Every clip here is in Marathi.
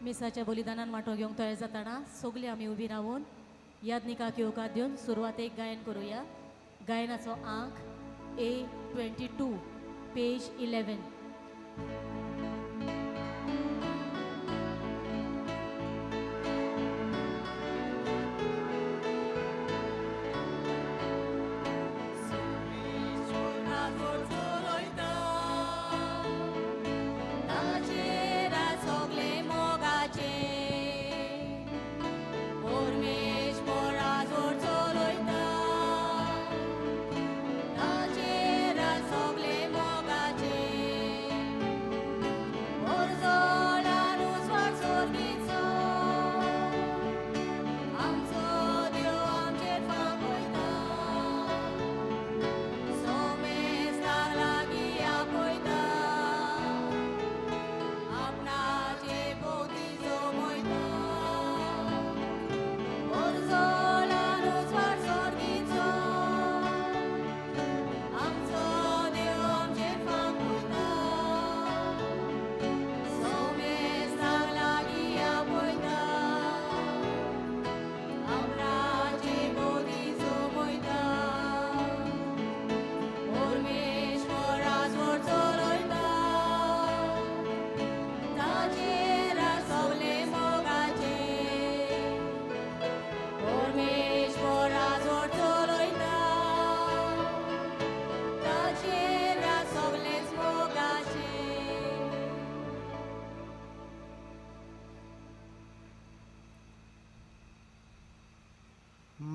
मिसाच्या बलिदानान वांटो घेवंक तयार जाताना सगळीं आमी उबी रावून याज्ञिकाक येवकार दिवन सुरवातेक गायन करुया. गायनाचो अंक A22 पेज 11.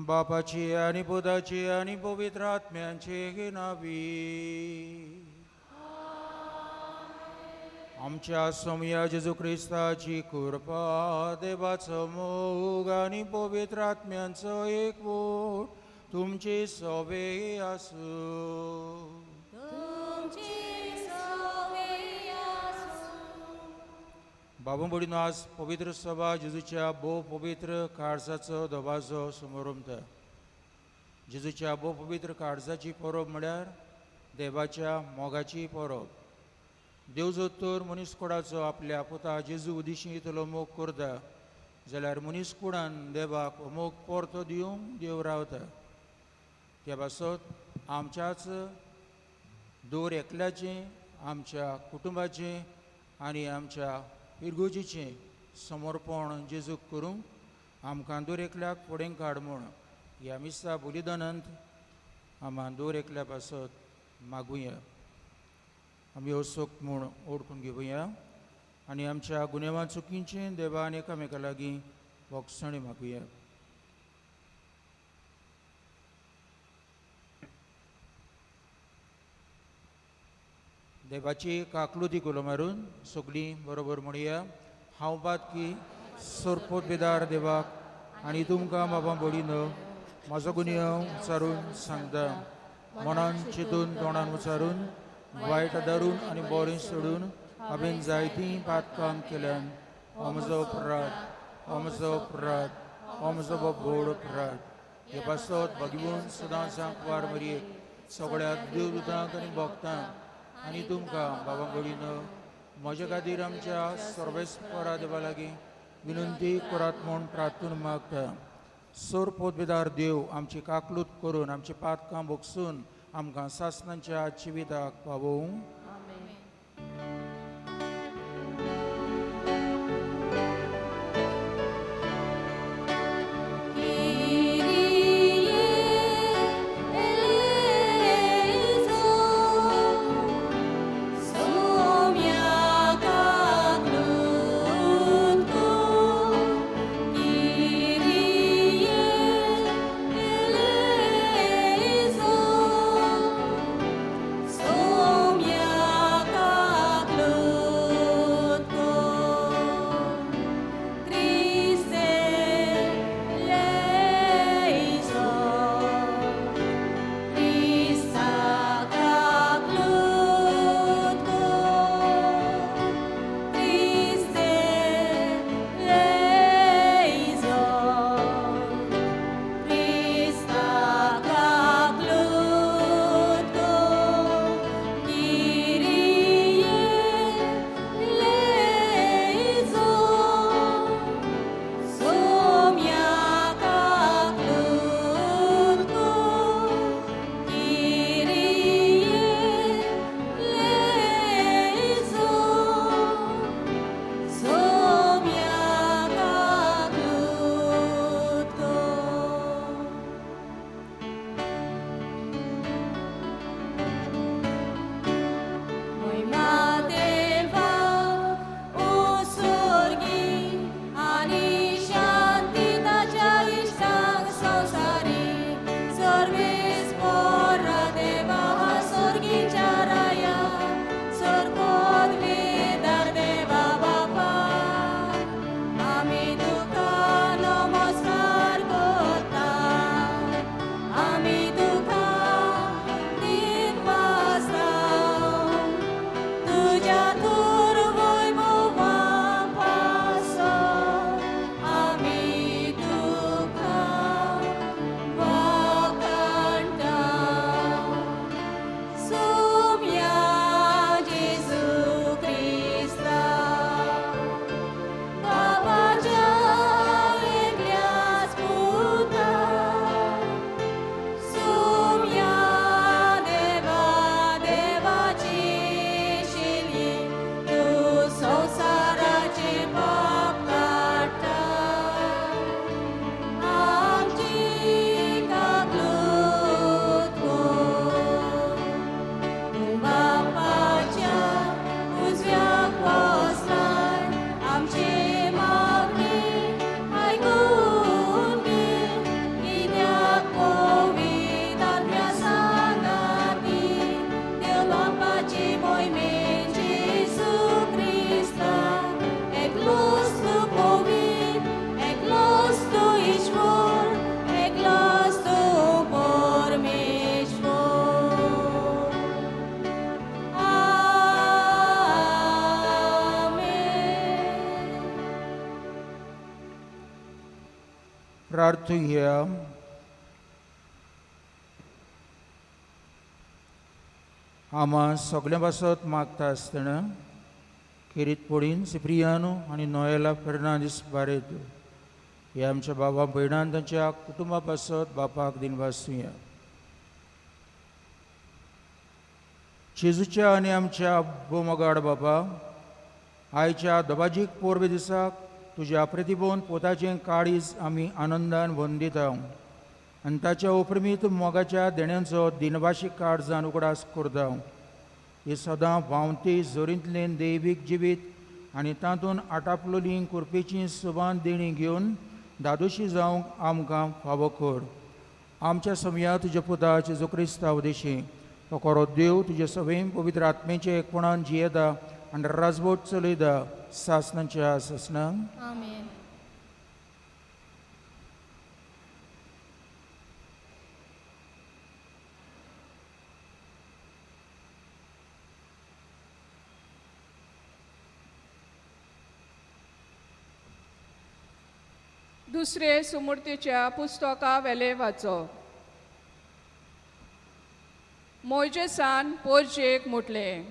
बापाची आणि पुताची आणि पवित्र आत्म्यांचे नावी. आमच्या समया जेजू ख्रिस्ताची कृपा, देवाचो मोग आणि पवित्र आत्म्यांचो एकवट तुमचे सवे आसूं. बाबा बडीनो आज पवित्र सभा जेजूच्या भोव पवित्र काळजाचो धोबाचो समारंभ. जेजूच्या भोव पवित्र काळजाची परब म्हळ्यार देवाच्या मोगाची परब. देव जर तर मनीसकुळाचो आपल्या पुता जेजू उदिशी इतलो मोग करता जाल्यार मनीसकुळान देवाक मोग परतो दिवंक देव रावता. त्या पासत आमच्याच दोर एकल्याचें, आमच्या कुटुंबाचें आनी आमच्या इर्गोजीचें समर्पण जेजूक करूंक आमकां दोर एकल्याक फुडें काड म्हूण ह्या मिसा बलिदानांत आमी दोर एकल्या पासत मागुया. आमी असोक म्हूण ओळखून घेवया आनी आमच्या गुन्यांवां चुकींचें देवान एकामेका लागीं वखसणी मागुया. देवाची काकलुती कोलो मारून सगळीं बरोबर म्हणया. हांव बातकी सोरपोत बेदार देवाक आनी तुमकां बाबा बडीनो म्हाजो गुन्यांव विचारून सांगता. मनान चिंतून तोंडान विचारून वायट धरून आनी बरें सोडून हांवें जायतीं पातकां केल्यान हो म्हजो अपराध, हो म्हजो अपराध, हो म्हजो व्हड अपराध. हे पासत भगवंत सदांच वार मरयेक सगळ्या देवदूतांक आनी भक्तांक आनी तुमकां बाबा बडीनो म्हजे खातीर आमच्या सर्वेस्परा देवा लागीं विनंती करात म्हूण प्रार्थना मागता. सोर बेदार देव आमची काकलूत करून आमची पातकां भोगसून आमकां सासणांच्या जिविताक पावोवंक. Soumya प्रार्थुया. आम्हा सगळ्या पासत मागता आसतना खेरीत पडीन सिप्रियानो आनी नोएला फेर्नांदीस बारेत हे आमच्या बाबा भयणान तांच्या कुटुंबा पासत बापाक दिनवासूया. जेजूच्या आनी आमच्या बोमगाड बाबा, आयच्या दबाजीक पोरबे दिसाक तुज्या प्रतिभोवन पोताचें काळीज आमी आनंदान वंदिता आनी ताच्या उपरमीत मोगाच्या देण्यांचो दिनवाशीक काळजान उगडास करता. हे सदां भावती जोरींतलें दैवीक जिवीत आनी तातूंत आटापलोली कुरपेची सुबान देणी घेवन दादोशी जावंक आमकां फावो कर. आमच्या समया तुज्या पुता जेजू क्रिस्ता उदेशी तो खरो देव तुजे सवें पवित्र आत्मेचे एकपणान जियेता आनी राजवट चलयता सासनांच्या सासनांक. आमेन. दुसरे सुमूर्तीच्या पुस्तका वेले वाचो. मोइजेसान पोरजेक म्हटलें,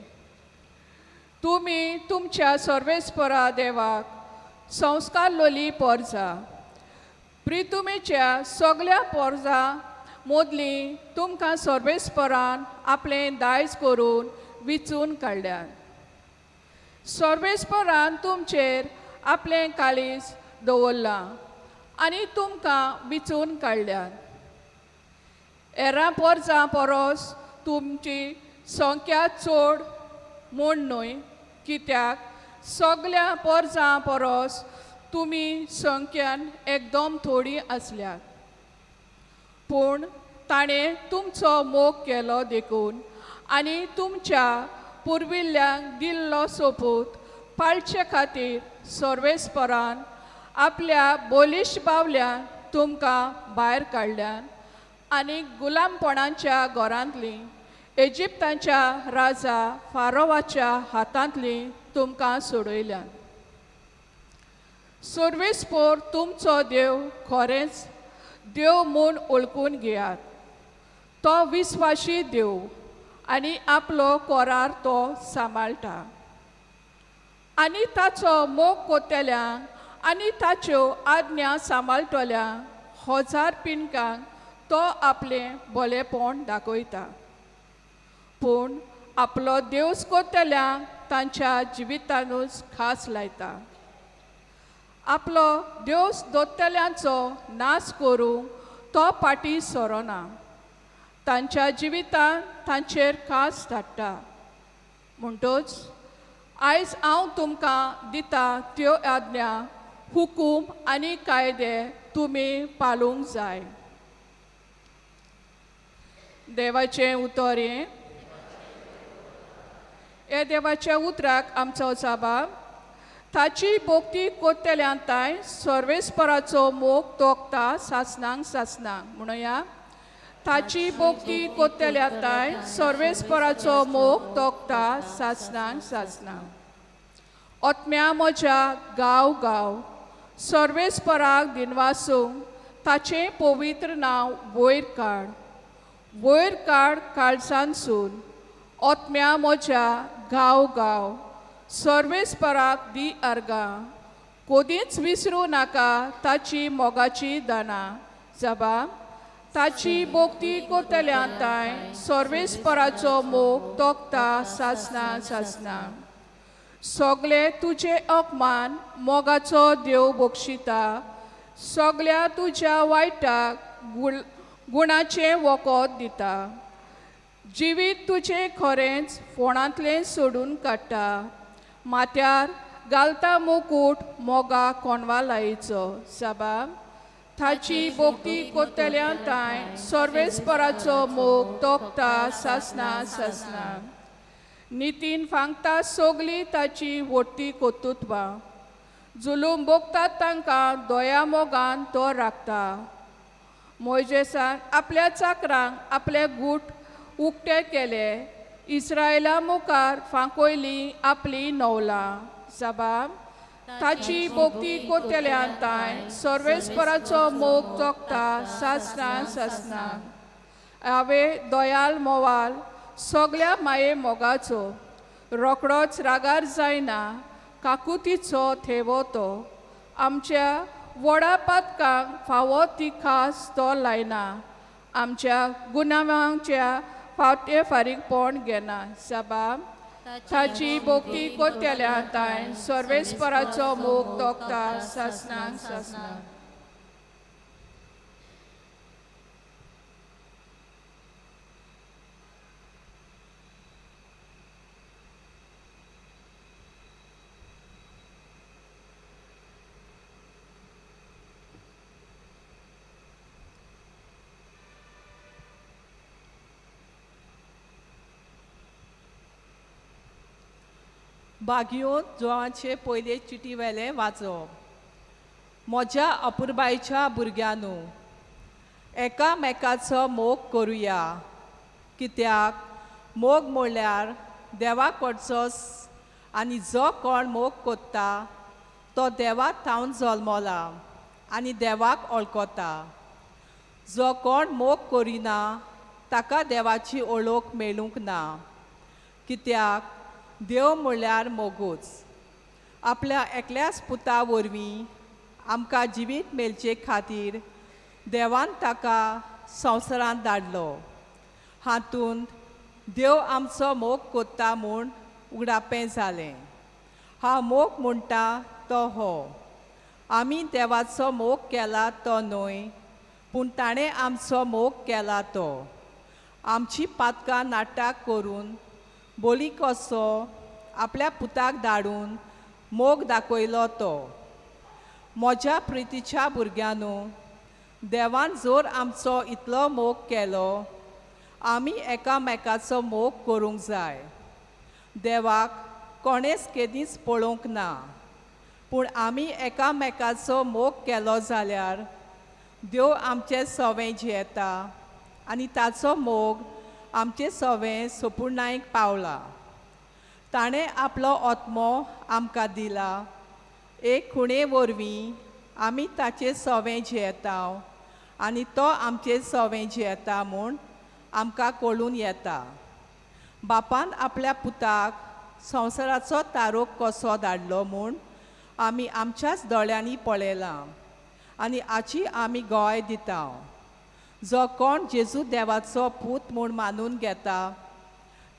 तुमी तुमच्या सर्वेस्परा देवाक संस्कारलोली पोरजा. प्रितुमेच्या सगळ्या पोरजा मोदली तुमकां सर्वेस्परान आपलें दायज करून विचून काडल्यात. सर्वेस्परान तुमचेर आपलें काळीज दवरलां आनी तुमकां विचून काडल्यात. हेरां पोरजां परस तुमची संख्या चड म्हूण न्हय, कित्याक सगळ्या पोरजां परस तुमी संख्यान एकदम थोडी आसल्यात. पूण ताणें तुमचो मोग केलो देखून आनी तुमच्या पुर्विल्ल्यांक दिल्लो सोपूत पाळचे खातीर सर्वेस्परान आपल्या बोलिश बावल्यान तुमकां भायर काडल्यान आनी गुलामपणाच्या घरांतली इजिप्ताच्या राजा फारोवाच्या हातांतली तुमकां सोडयल्यान. सर्वेस्पोर तुमचो देव खरेंच देव म्हूण ओळखून घेयात. तो विस्वाशी देव आनी आपलो कोरार तो सांबाळटा. आनी ताचो मोग कोत्तेल्यांक आनी ताच्यो आज्ञा सांबाळटल्यांक हजार पिणकांक तो आपलें बलेपण दाखयता. पूण आपलो देवस कोत्तेल्यांक तांच्या जिवितानूच खास लायता. आपलो देवस दोत्तेल्यांचो नाश करूंक तो पाटी सरोना. तांच्या जिवितान तांचेर खास धाडटा. म्हणटच आयज हांव तुमकां दिता त्यो आज्ञा, हुकूम आनी कायदे तुमी पाळूंक जाय. देवाचें उतर हे देवाच्या उतराक आमचो जबाब. ताची भोक्ती कोत्तेल्यांताय सर्वेस्पराचो मोग तोखता सासनांक सासनांक. म्हणुया, ताची भोक्ती कोत्तेल्यांताय सर्वेस्पराचो मोग तोखता सासनांक सासनांक. ओत्म्या म्हज्या गांव गांव सर्वेस्पराक दिनवासूंक ताचें पवित्र नांव वयर काड. वयर काड काळजानसून. ओत्म्या म्हज्या गांव गांव सर्वेस्पराक दी अर्गां. कोदींच विसरूं नाका ताची मोगाची दानां. जबाब. ताची भोक्ती कोत्तेल्यांताय सर्वेस्पराचो मोग तोखता सासनां सासनां. सगळे तुजे अपमान मोगाचो देव बक्षिता. सगळ्या तुज्या वायटाक गुणाचें वखद दिता. जिवीत तुजें खरेंच फोंडांतलें सोडून काडटा. माथ्यार घालता मुकूट मोगा कोणवा लायेचो. जबाब. ताची भोक्ती कोत्तेल्यांताय सर्वेस्पराचो मोग तोखता सासनां सासनां. नितीन फांगता सगळी ताची वोट्टी कोत्तुतवा. जुलूम भोगतात तांकां दोया मोगान तो राखता. मोइजेसान आपल्या चाकरांक आपले गूट उक्ते केले. इस्रायला मुखार फांकोयली आपली नवलां. जबाब. ताची भोगती कोत्तेल्यांताय सर्वेस्पराचो मोग तोखता सासणां सासणां. हांवे दोयाल मोवाल सगल्या माये मोगाचो रोकडोच रागार जायना काकुतीचो थेवो तो. आमच्या व्हडा पातकांक फावो ती खास तो लायना. आमच्या गुन्यांवांच्या फावटे फारीकपण घेना. साबाम ताची भोगती कोत्तेल्यांताय सर्वेस्पराचो मोग तोखता सासणां सासणां. बागयोन जोवांचे पयले चिटी वेले वाचप. म्हज्या अपुरबायच्या भुरग्यांनो, एकामेकाचो मोग करुया, कित्याक मोग म्हणल्यार देवाक कडचोच आनी जो कोण मोग कोत्ता तो देवाक थावन जल्मला आनी देवाक वळखता. जो कोण मोग करिना ताका देवाची ओळख मेळूंक ना, कित्याक देव म्हणल्यार मोगूच. आपल्या एकल्याच पुता वरवीं आमकां जिवीत मेलचे खातीर देवान ताका संवसारांत धाडलो. हातूंत देव आमचो मोग कोत्ता म्हूण उगडापें जालें. हांव मोग म्हणटा तो हो, आमी देवाचो मोग केला तो न्हय, पूण ताणें आमचो मोग केला तो. आमची पातकां नाटक करून बोली कसो आपल्या पुताक धाडून मोग दाखयलो तो. म्हज्या प्रितीच्या भुरग्यांनो, देवान जोर आमचो इतलो मोग केलो, आमी एकामेकाचो मोग करूंक जाय. देवाक कोणेच केदींच पळोवंक ना, पूण आमी एकामेकाचो मोग केलो जाल्यार देव आमचे सवें जियेता आनी ताचो मोग आमचे सवें सोपुर्णायक पावला. ताणें आपलो आत्मो आमकां दिला. एक खुणे वरवीं आमी ताचे सवें जियेता आनी तो आमचे सवें जियेता म्हूण आमकां कळून येता. बापान आपल्या पुताक संवसाराचो तारोक कसो धाडलो म्हूण आमी आमच्याच दोळ्यांनी पळयलां आनी हाची आमी गोवाय दिता. जो कोण जेजू देवाचो पूत म्हूण मानून घेता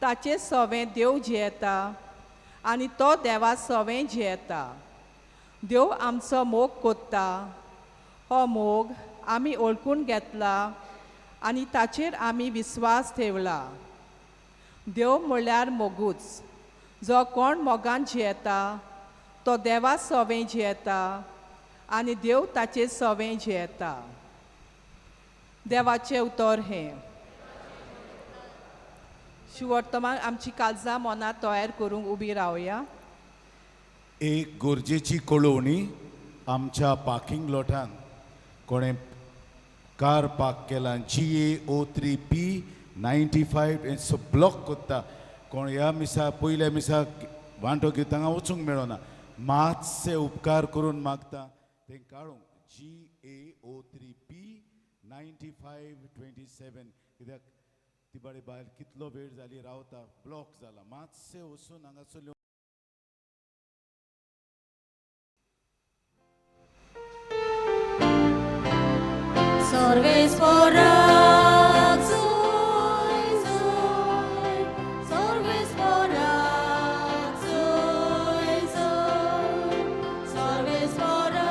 ताचे सवें देव जियेता आनी तो देवा सवें जियेता. देव आमचो मोग कोत्ता. हो मोग आमी ओळखून घेतला आनी ताचेर आमी विस्वास ठेवला. देव म्हणल्यार मोगूच. जो कोण मोगान जियेता तो देवा सवें जियेता आनी देव ताचे सवें जियेता. देवाचें उतर हें. शिवर्तमान आमची काळजां मनां तयार करूंक उबी रावया. एक गरजेची कळोवणी. आमच्या पार्किंग लॉटान कोणें कार पार्क केला GA03P 95 ब्लॉक कोत्ता. कोण ह्या मिसा पयल्या मिसाक वांटो घेवन तांकां वचूंक मेळना. मातशे उपकार करून मागता तें काडूंक. GA03P 9527 कित्याक ती बडे भायर कितलो वेळ जाली रावता, ब्लॉक जाला. मातशे वचून हांगासर Sorvesporak, soy, soy. Sorvesporak, soy, soy. Sorvesporak,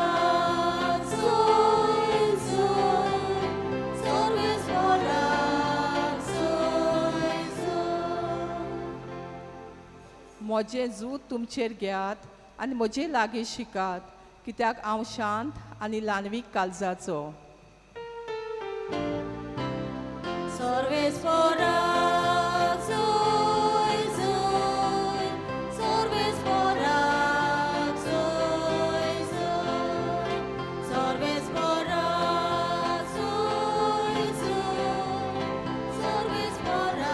soy, soy. Sorvesporak, soy, soy. म्हजें जूत तुमचेर घेयात आनी म्हजे लागीं शिकात, कित्याक हांव शांत आनी ल्हानवीक काळजाचो. Sorvesporak, soy, soy. Sorvesporak, soy, soy. Sorvesporak, soy, soy. Sorvesporak,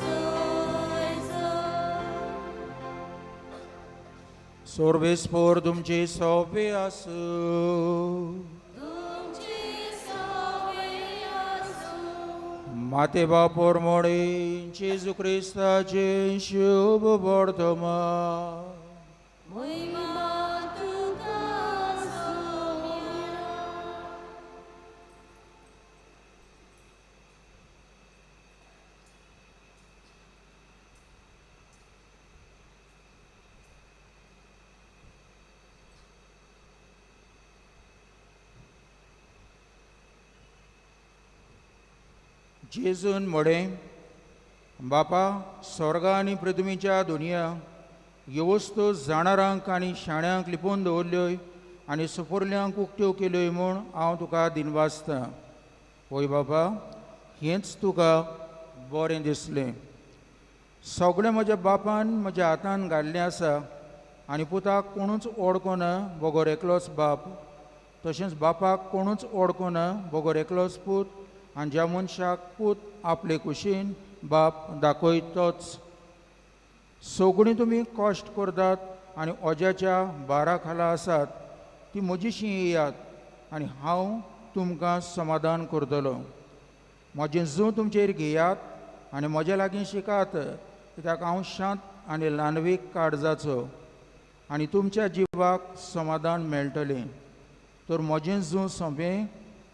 soy, soy. सोर्बेस्पोर तुमचे सोपे आसू माते बापोर मोडे जेजू क्रिस्ताचे शुभ वर्तमान जेजून मोडे बापा स्वर्गा आनी पृथ्वीच्या दुनिया ह्यो वस्तू जाणारांक आनी शाण्यांक लिपोवन दवरल्योय आनी सुपुर्ल्यांक उक्त्यो केल्योय म्हूण हांव तुका दिनवासतां. पळय बापा, हेंच तुका बरें दिसलें. सगळें म्हज्या बापान म्हज्या हातान घाल्लें आसा आनी पुताक कोणूच ओडकोना बगोर एकलोच बाप, तशेंच बापाक कोणूच ओडकोना बगोर एकलोच पूत, आनी ज्या मनशाक पूत आपले कुशीन बाप दाखयतोच. सगळीं तुमी कश्ट करतात आनी ओज्याच्या भारा खाला आसात ती म्हजीशी येयात आनी हांव तुमकां समाधान करतलो. म्हजें जूं तुमचेर घेयात आनी म्हज्या लागीं शिकात, कित्याक हांव शांत आनी ल्हानवीक काळजाचो आनी तुमच्या जिवाक समाधान मेळटलें. तर म्हजें जूं सोंपें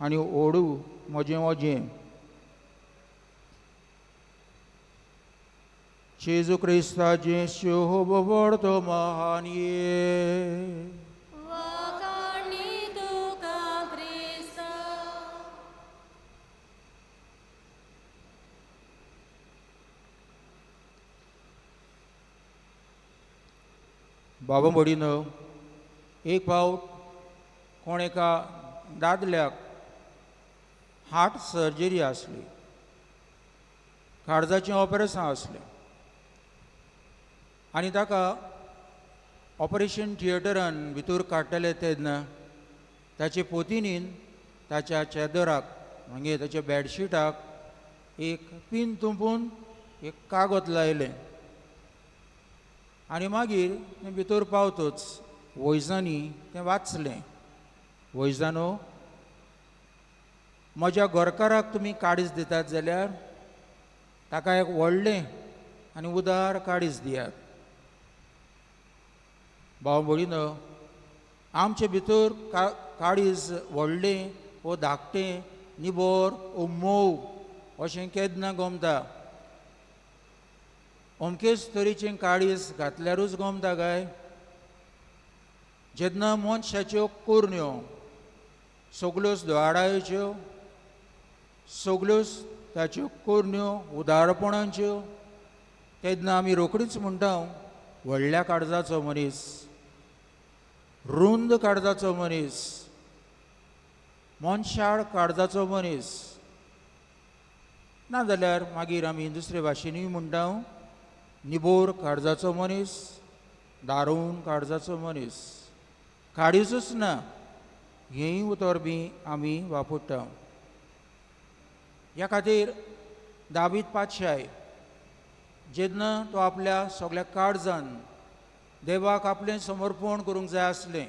आनी ओडू म्हजें ओजें. जेजू क्रिस्ताचें शुभ वर्तमान ये. बाबा मोडीनो, एक फावट कोण एका दादल्याक हार्ट सर्जरी आसली, काळजाचें ऑपरेशन आसलें आनी ताका ऑपरेशन थिएटरान भितर काडटले तेन्ना ताचे पोतिनीन ताच्या चेदराक म्हणजे ताच्या बेडशीटाक एक पीन तुंपून एक कागद लायलें आनी मागीर तें भितर पावतच वैजांनी तें वाचलें. वैजानो, म्हज्या घरकाराक तुमी काडीज दितात जाल्यार ताका एक व्हडलें आनी उदार काडीज दियात. भाव भयणीनो, आमचे भितर काडीज व्हडलें वो धाकटें निबोर वो मोव अशें केन्ना गमता. अमकेच तरेचें काडीज घातल्यारूच गमता काय? जेन्ना मनशाच्यो कुरण्यो सगल्योच दोळाडायच्यो, सगल्योच ताच्यो कुरण्यो उदारपणाच्यो, तेन्ना आमी रोखडीच म्हणटा व्हडल्या काळजाचो मनीस, रुंद काळजाचो मनीस, मनशाळ काळजाचो मनीस. नाजाल्यार मागीर आमी दुसरे भाशेनूय म्हणटा निबोर काळजाचो मनीस, दारून काळजाचो मनीस. काडीजूच ना हेंय उतर बी आमी वापरता. ह्या खातीर दावीद पातशाय जेन्ना तो आपल्या सगळ्या काळजान देवाक आपलें समर्पण करूंक जाय आसलें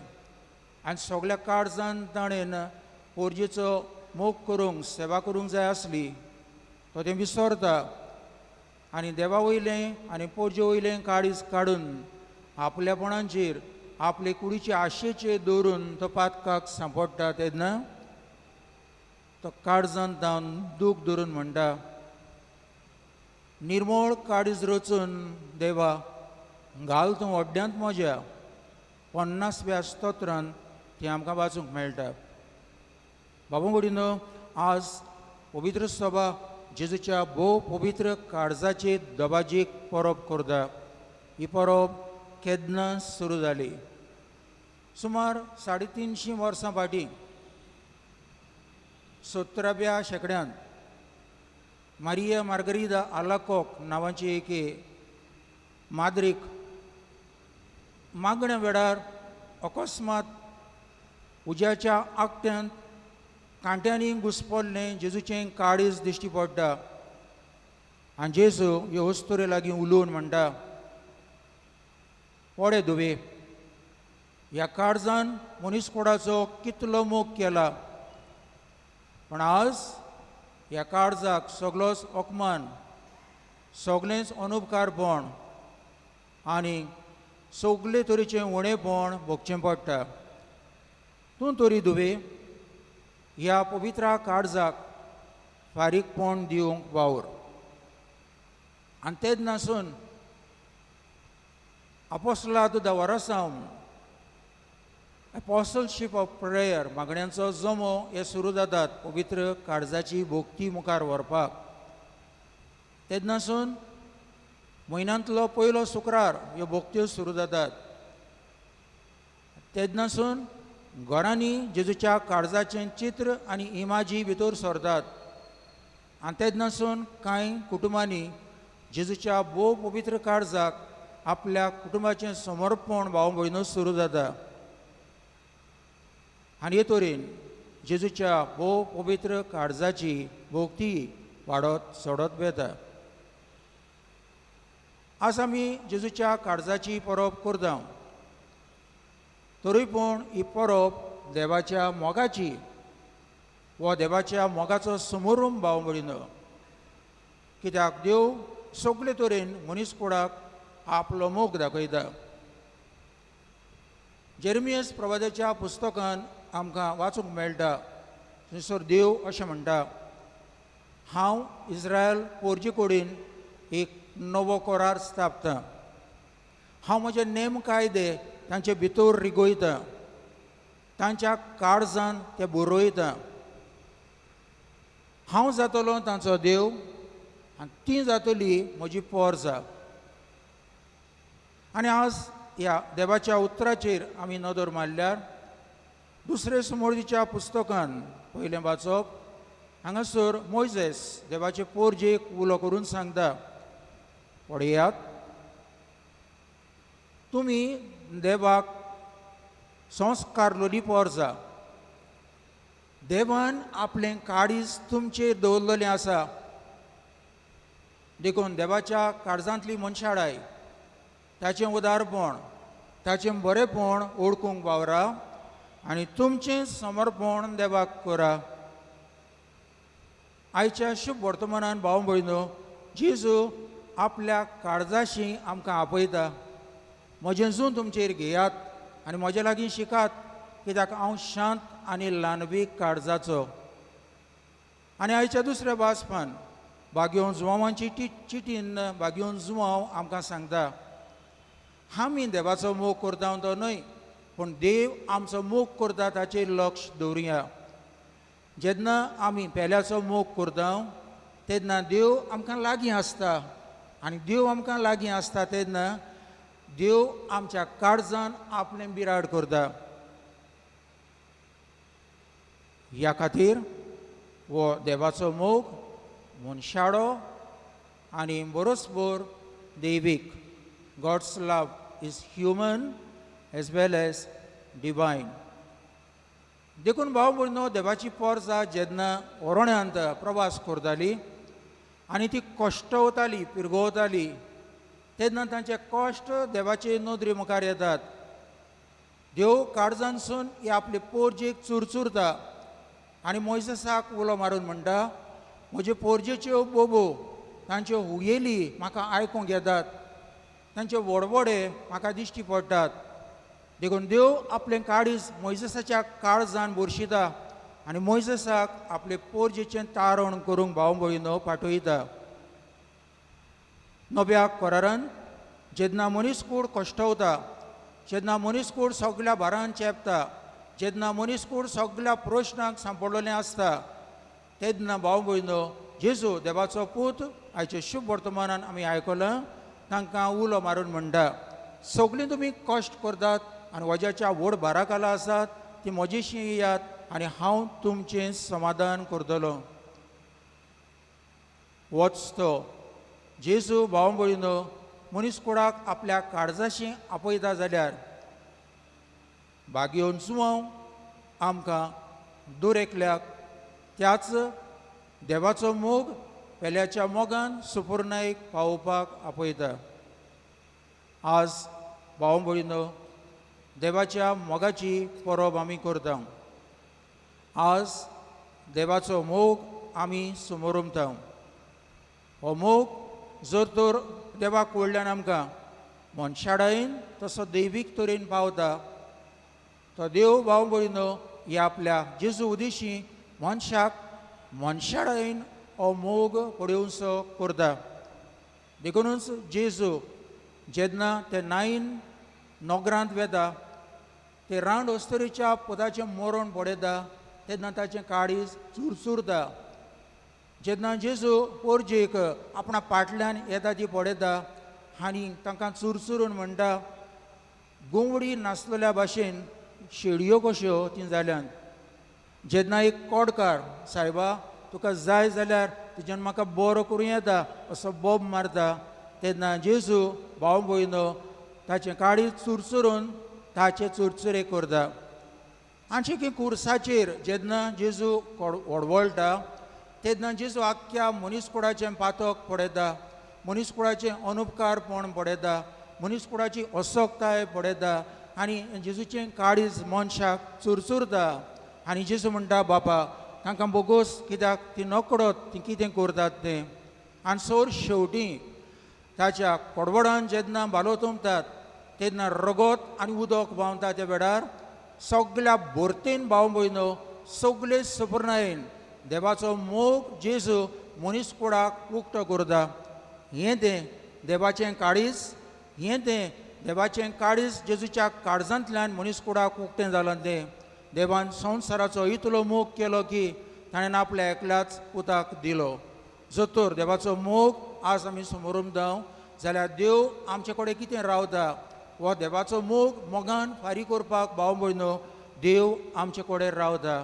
आनी सगळ्या काळजान ताणें पोरजेचो मोग करूंक सेवा करूंक जाय आसली, तो तें विसरता आनी देवा वयलें आनी पोरजे वयलें काळीज काडून आपल्यापणाचेर आपले कुडीचे आशेचेर दवरून तो पातकाक सांपडटा. तेन्ना तो काळजांत जावन दूख धरून म्हणटा, निर्मळ काडीज रचून देवा घाल तूं ओड्ड्यांत म्हज्या 50व्या स्तोत्रांत ती आमकां वाचूंक मेळटा. बाबा भयणीनो, आज पवित्र सभा जेजूच्या भोव पवित्र काळजाचे दबाजेक परब करता. ही परब केन्ना सुरू जाली? सुमार 350 वर्सां फाटीं 17व्या शेंकड्यांत मारिया मार्गरिदा आलाकोक नांवाची एके माद्रीक मागण्या वेळार अकस्मात उज्याच्या आकट्यांत कांट्यांनी घुस्पल्लें जेजूचें काळीज दिश्टी पडटा आनी जेजू ह्यो वस्तुरे लागीं उलोवन म्हणटा, पळे धुवे, ह्या काळजान मनीसकुळाचो कितलो मोग केला, पण आज ह्या काळजाक सगळोच अपमान, सगळेंच अनुपकारपण आनी सगळे तरेचें उणेपण भोगचें पडटा. तूं तरी दुवे ह्या पवित्रा काळजाक फारीकपण दिवंक वावर. आनी तेच नासून अपोस्टलांत 10 वरां सावन एपोस्टलशीप ऑफ प्रेयर मागण्यांचो जमो हे सुरू जातात पवित्र काळजाची भोगती मुखार व्हरपाक. तेच नासून म्हयन्यांतलो पयलो शुक्रार ह्यो भोगत्यो सुरू जातात. तेच नासून घरांनी जेजूच्या काळजाचें चित्र आनी इमाजी भितर सरतात. आनी तेच नासून कांय कुटुंबांनी जेजूच्या भोव पवित्र काळजाक आपल्या कुटुंबाचें समर्पण भाव भयणो सुरू जाता. आनी हे तरेन जेजूच्या भोव पवित्र काळजाची भोगती वाडत चडत वेता. आज आमी जेजूच्या काळजाची परब करता, तरी पूण ही परब देवाच्या मोगाची वा देवाच्या मोगाचो समारंभ भाव भयणो. कित्याक देव सगळे तरेन मनीसकुळाक आपलो मोग दाखयता. जेरमियस प्रवाद्याच्या पुस्तकान आमकां वाचूंक मेळटा, थंयसर देव अशें म्हणटा, हांव इस्रायल पोरजे कडेन एक नवो करार स्थापता. हांव म्हजे नेम कायदे तांचे भितर रिगोयता, तांच्या काळजान ते बरयता. हांव जातलों तांचो देव आनी ती जातली म्हजी पोरसां. आनी आज ह्या देवाच्या उतराचेर आमी नदर मारल्यार दुसरे समोर्दीच्या पुस्तकान पयलें वाचप, हांगासर मोइसेस देवाचे पोरजेक उलो करून सांगता, पळयात, तुमी देवाक संस्कारलोली पोरसां. देवान आपलें काळीज तुमचेर दवरलेलें आसा. देखून देवाच्या काळजांतली मनशाळाय, ताचें उदारपण, ताचें बरेपण ओळखूंक वावरा आनी तुमचें समर्पण देवाक करा. आयच्या शुभ वर्तमानान भाव भयणो, जेजू आपल्या काळजाशी आमकां आपयता. म्हजें जून तुमचेर घेयात आनी म्हजे लागीं शिकात, कित्याक हांव शांत आनी ल्हानवीक काळजाचो. आनी आयच्या दुसऱ्या वाचपान भाग्योन जुवांवांची चिटीन भाग्योन जुवांव आमकां सांगता, आमी देवाचो मोग करता तो न्हय, पूण देव आमचो मोग करता ताचेर लक्ष दवरुया. जेन्ना आमी पेल्याचो मोग करता तेन्ना देव आमकां लागीं आसता, आनी देव आमकां लागीं आसता तेन्ना देव आमच्या काळजान आपलें बिराड करता. ह्या खातीर हो देवाचो मोग मनशाळो आनी बरोसभर दैवीक. God's love is human as well as divine. देखून भाव भयणो, देवाची पोरसां जेन्ना ओरोण्यांत प्रवास करताली आनी ती कश्टवताली, पिरगोवताली, तेन्ना तांचे कश्ट देवाचे नदरे मुखार येतात. देव काळजानसून ही आपले पोरजेक चुरचुरता आनी मोइसेसाक उलो मारून म्हणटा, म्हजे पोरजेच्यो बोबो, तांच्यो हुयेली म्हाका आयकूंक येतात, तांचे व्हडवडे म्हाका दिश्टी पडटात. देखून देव आपलें काळीज मोइसेसाच्या काळजान बुरशिता आनी मोइसेसाक आपले पोरजेचें तारण करूंक भाव भयणो पाठयता. नव्या करारान जेन्ना मनीसकूड कश्टवता, जेन्ना मनीसकूड सगळ्या भारान चेपता, जेन्ना मनीसकूड सगळ्या प्रश्नांक सांपडलेलें आसता, तेन्ना भाव भयणो, जेजू देवाचो पूत आयचे शुभ वर्तमानान आमी आयकलां, तांकां उलो मारून म्हणटा, सगळीं तुमी कश्ट करतात आनी वज्याच्या व्हड भाराखाला आसात, ती म्हजेशी येयात आनी हांव तुमचें समाधान करतलों. होच तो जेजू भाव भयणो मनीसकुळाक आपल्या काळजाशी आपयता जाल्यार भाग्योन जुवांव आमकां दूर एकल्याक त्याच देवाचो मोग पेल्याच्या मोगान सुपूर्णायक पावोवपाक आपयता. आज भाव भयणो, देवाच्या मोगाची परब आमी करता. आज देवाचो मोग आमी समोर उमता. हो मोग जर तर देवाक वडल्यान आमकां मनशाडायेन तसो दैवीक तरेन पावता, तो देव भाव भयणो हे आपल्या जेजू उदेशी मनशाक मनशाडायेन हो मोग पडयोवचो करता. देखूनच जेजू जेन्ना ते नाईन नोगरांत वेता, ते रांड अस्तरेच्या पदाचें मरण पडयता तेन्ना ताचें काळीज चुरचुरता. जेन्ना जेजू पोरजेक आपणा फाटल्यान येता ती पळयता आनी तांकां चुरचुरून म्हणटा, गुंवडी नासलेल्या भाशेन शेडयो कश्यो ती जाल्यान. जेन्ना एक कोडकार सायबा तुका जाय जाल्यार तुज्यान म्हाका बरो करूं येता असो बोब मारता, तेन्ना जेजू भाव भयणो ताचें काळीज चुरचुरून ताचे चुरचुरे करता. आनीक एक उर्साचेर जेन्ना जेजू व्हडवळटा तेन्ना जेजू आख्ख्या मनीसकुळाचें पातक पळयता, मनीसकुळाचें अनुपकारपण पळयता, मनीसकुळाची असोकताय पळयता आनी जेजूचें काळीज मनशाक चुरचुरता. आनी जेजू म्हणटा, बापा तांकां बोगोस, कित्याक ती नकळत ती कितें करतात तें. आनी सोर शेवटी ताच्या कडवडान जेन्ना बालो तुंबतात तेन्ना रगत आनी उदक व्हांवता त्या वेळार सगळ्या भोरतेन भाव भयणो सगळे सपनायेन देवाचो मोग जेजू मनीसकुळाक उक्तो करता. हें तें देवाचें काळीज, हें तें देवाचें काळीज जेजूच्या काळजांतल्यान मनीसकुळाक उक्तें जालां. तें देवान संवसाराचो इतलो मोग केलो की ताणें आपल्या एकल्याच पुताक दिलो. जर तर देवाचो मोग आज आमी समोर उमता जाल्यार देव आमचे कडेन कितें रावता, हो देवाचो मोग मोगान फारीक करपाक भाव भयणो देव आमचे कडेन रावता.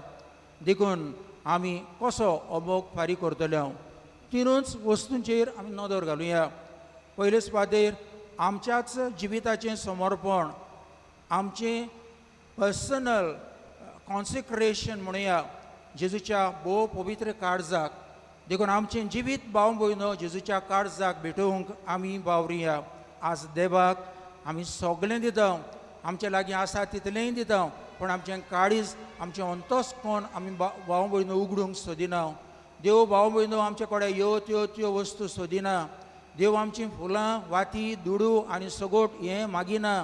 देखून आमी कसो हो मोग फारीक करतले. तिनूच वस्तूंचेर आमी नदर घालुया. पयले सुवातेर आमच्याच जिविताचें समर्पण, आमचें पर्सनल कॉन्सिक्रेशन म्हणुया जेजूच्या भोव पवित्र काळजाक. देखून आमचें जिवीत भाव भयणो जेजूच्या काळजाक भेटोवंक आमी वावरिया. आज देवाक आमी सगळें दिता, आमचे लागीं आसा तितलेंय दिता, पण आमचें काळीज, आमचें अंतस्कोण आमी भाव भयणो उगडूंक सोदिना. देव भाव भयणो आमचे कडेन ह्यो त्यो वस्तू सोदिना. देव आमचीं फुलां, वाती, दुडू आनी सगोट हें मागिना,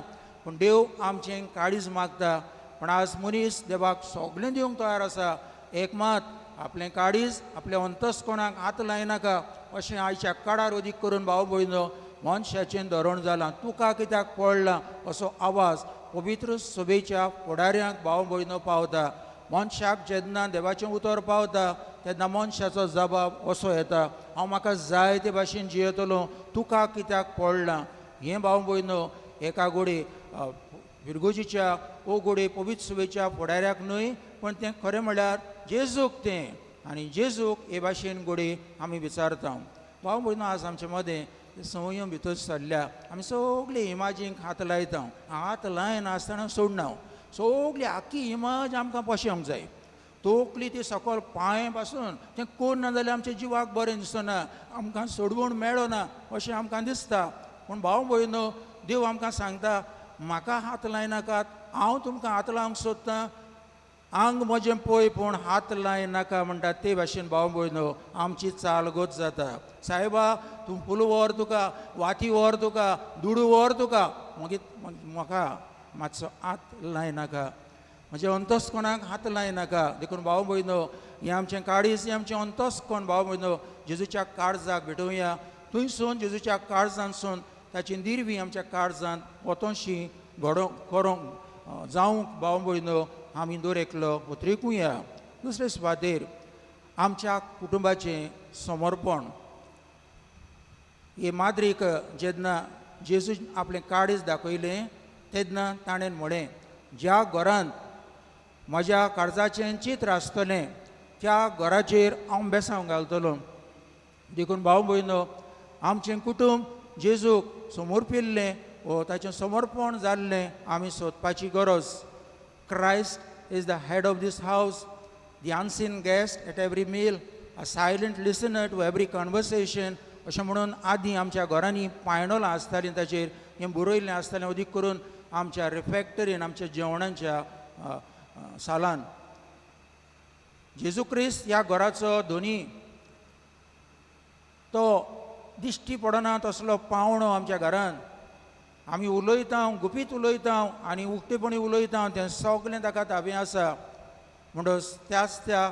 पूण देव आमचें काळीज मागता. पण आज मनीस देवाक सगळें दिवंक तयार आसा, एक मात आपलें काळीज आपल्या अंतस्कोणाक हात लायनाका अशें आयच्या काळार अदीक करून भाव भयणो मनशाचें धोरण जालां. तुका कित्याक पडलां असो आवाज पवित्र सभेच्या फुडाऱ्यांक भाव भयणो पावता. मनशाक जेन्ना देवाचें उतर पावता तेन्ना मनशाचो जबाब असो येता, हांव म्हाका जाय ते भाशेन जियेतलो, तुका कित्याक पडलां. हें भाव भयणो एका घोडी विरगोजीच्या ओ घोडी पवित्र सभेच्या फुडाऱ्याक न्हय, पण तें खरें म्हळ्यार जेजूक तें. आनी जेजूक हे भाशेन घोडी आमी विचारता. भाव भयणो आज आमचे मदें संयम भितर सरल्या. आमी सगळी इमाजींक हात लायता, हात लायनासतना सोडना. सगळी आख्खी इमाज आमकां पोशेवंक जाय. तोकली ती सकयल पांय पासून तें कोण ना जाल्यार आमच्या जिवाक बरें दिसना, आमकां सोडवण मेळना अशें आमकां दिसता. पूण भाव भयणो देव आमकां सांगता, म्हाका हात लायनाकात, हांव तुमकां हात लावंक सोदतां. आंग म्हजें पळय पूण हात लायनाका म्हणटा ते भाशेन भाव भयणो आमची चालगोत जाता. सायबा तूं फूल व्हर तुका, वाती व्हर तुका, दुडू व्हर तुका, मागीर म्हाका मातसो हात लायनाका, म्हज्या अंतस्कोणाक हात लायनाका. देखून भाव भयणो हें आमचें काळीज, हें आमचें अंतस्कोण भाव भयणो जेजूच्या काळजाक भेटोवया. थंयसून जेजूच्या काळजांतसून ताची निर्वी आमच्या काळजांत वतोशी करूंक जावंक भाव भयणो आमी दरेकलो उतरिकुया. दुसरे सुवातेर आमच्या कुटुंबाचें समर्पण. हे माद्रीक जेन्ना जेजू आपलें काळीज दाखयलें तेन्ना ताणें म्हळें, ज्या घरांत म्हज्या काळजाचें चित्र आसतलें त्या घराचेर हांव बेसांव घालतलो. देखून भाव भयणो आमचें कुटूंब जेजूक समर्पिल्लें वो ताचें समर्पण जाल्लें आमी सोदपाची गरज. Christ is the head of this house, the unseen guest at every meal, a silent listener to every conversation. अशें म्हणून आदीं आमच्या घरांनी पायंडोलां आसतालीं, ताचेर हें बरयल्लें आसतालें. अदीक करून आमच्या रिफॅक्टरीन आमच्या जेवणाच्या सालान जेजू क्रिस्त ह्या घराचो धोनी तो दिश्टी पडना तसलो पावणो आमच्या घरान आमी उलयता गुपीत उलयता आनी उक्तेपणी उलयता तें सगळें ताका ताबें आसा म्हणटच त्याच त्या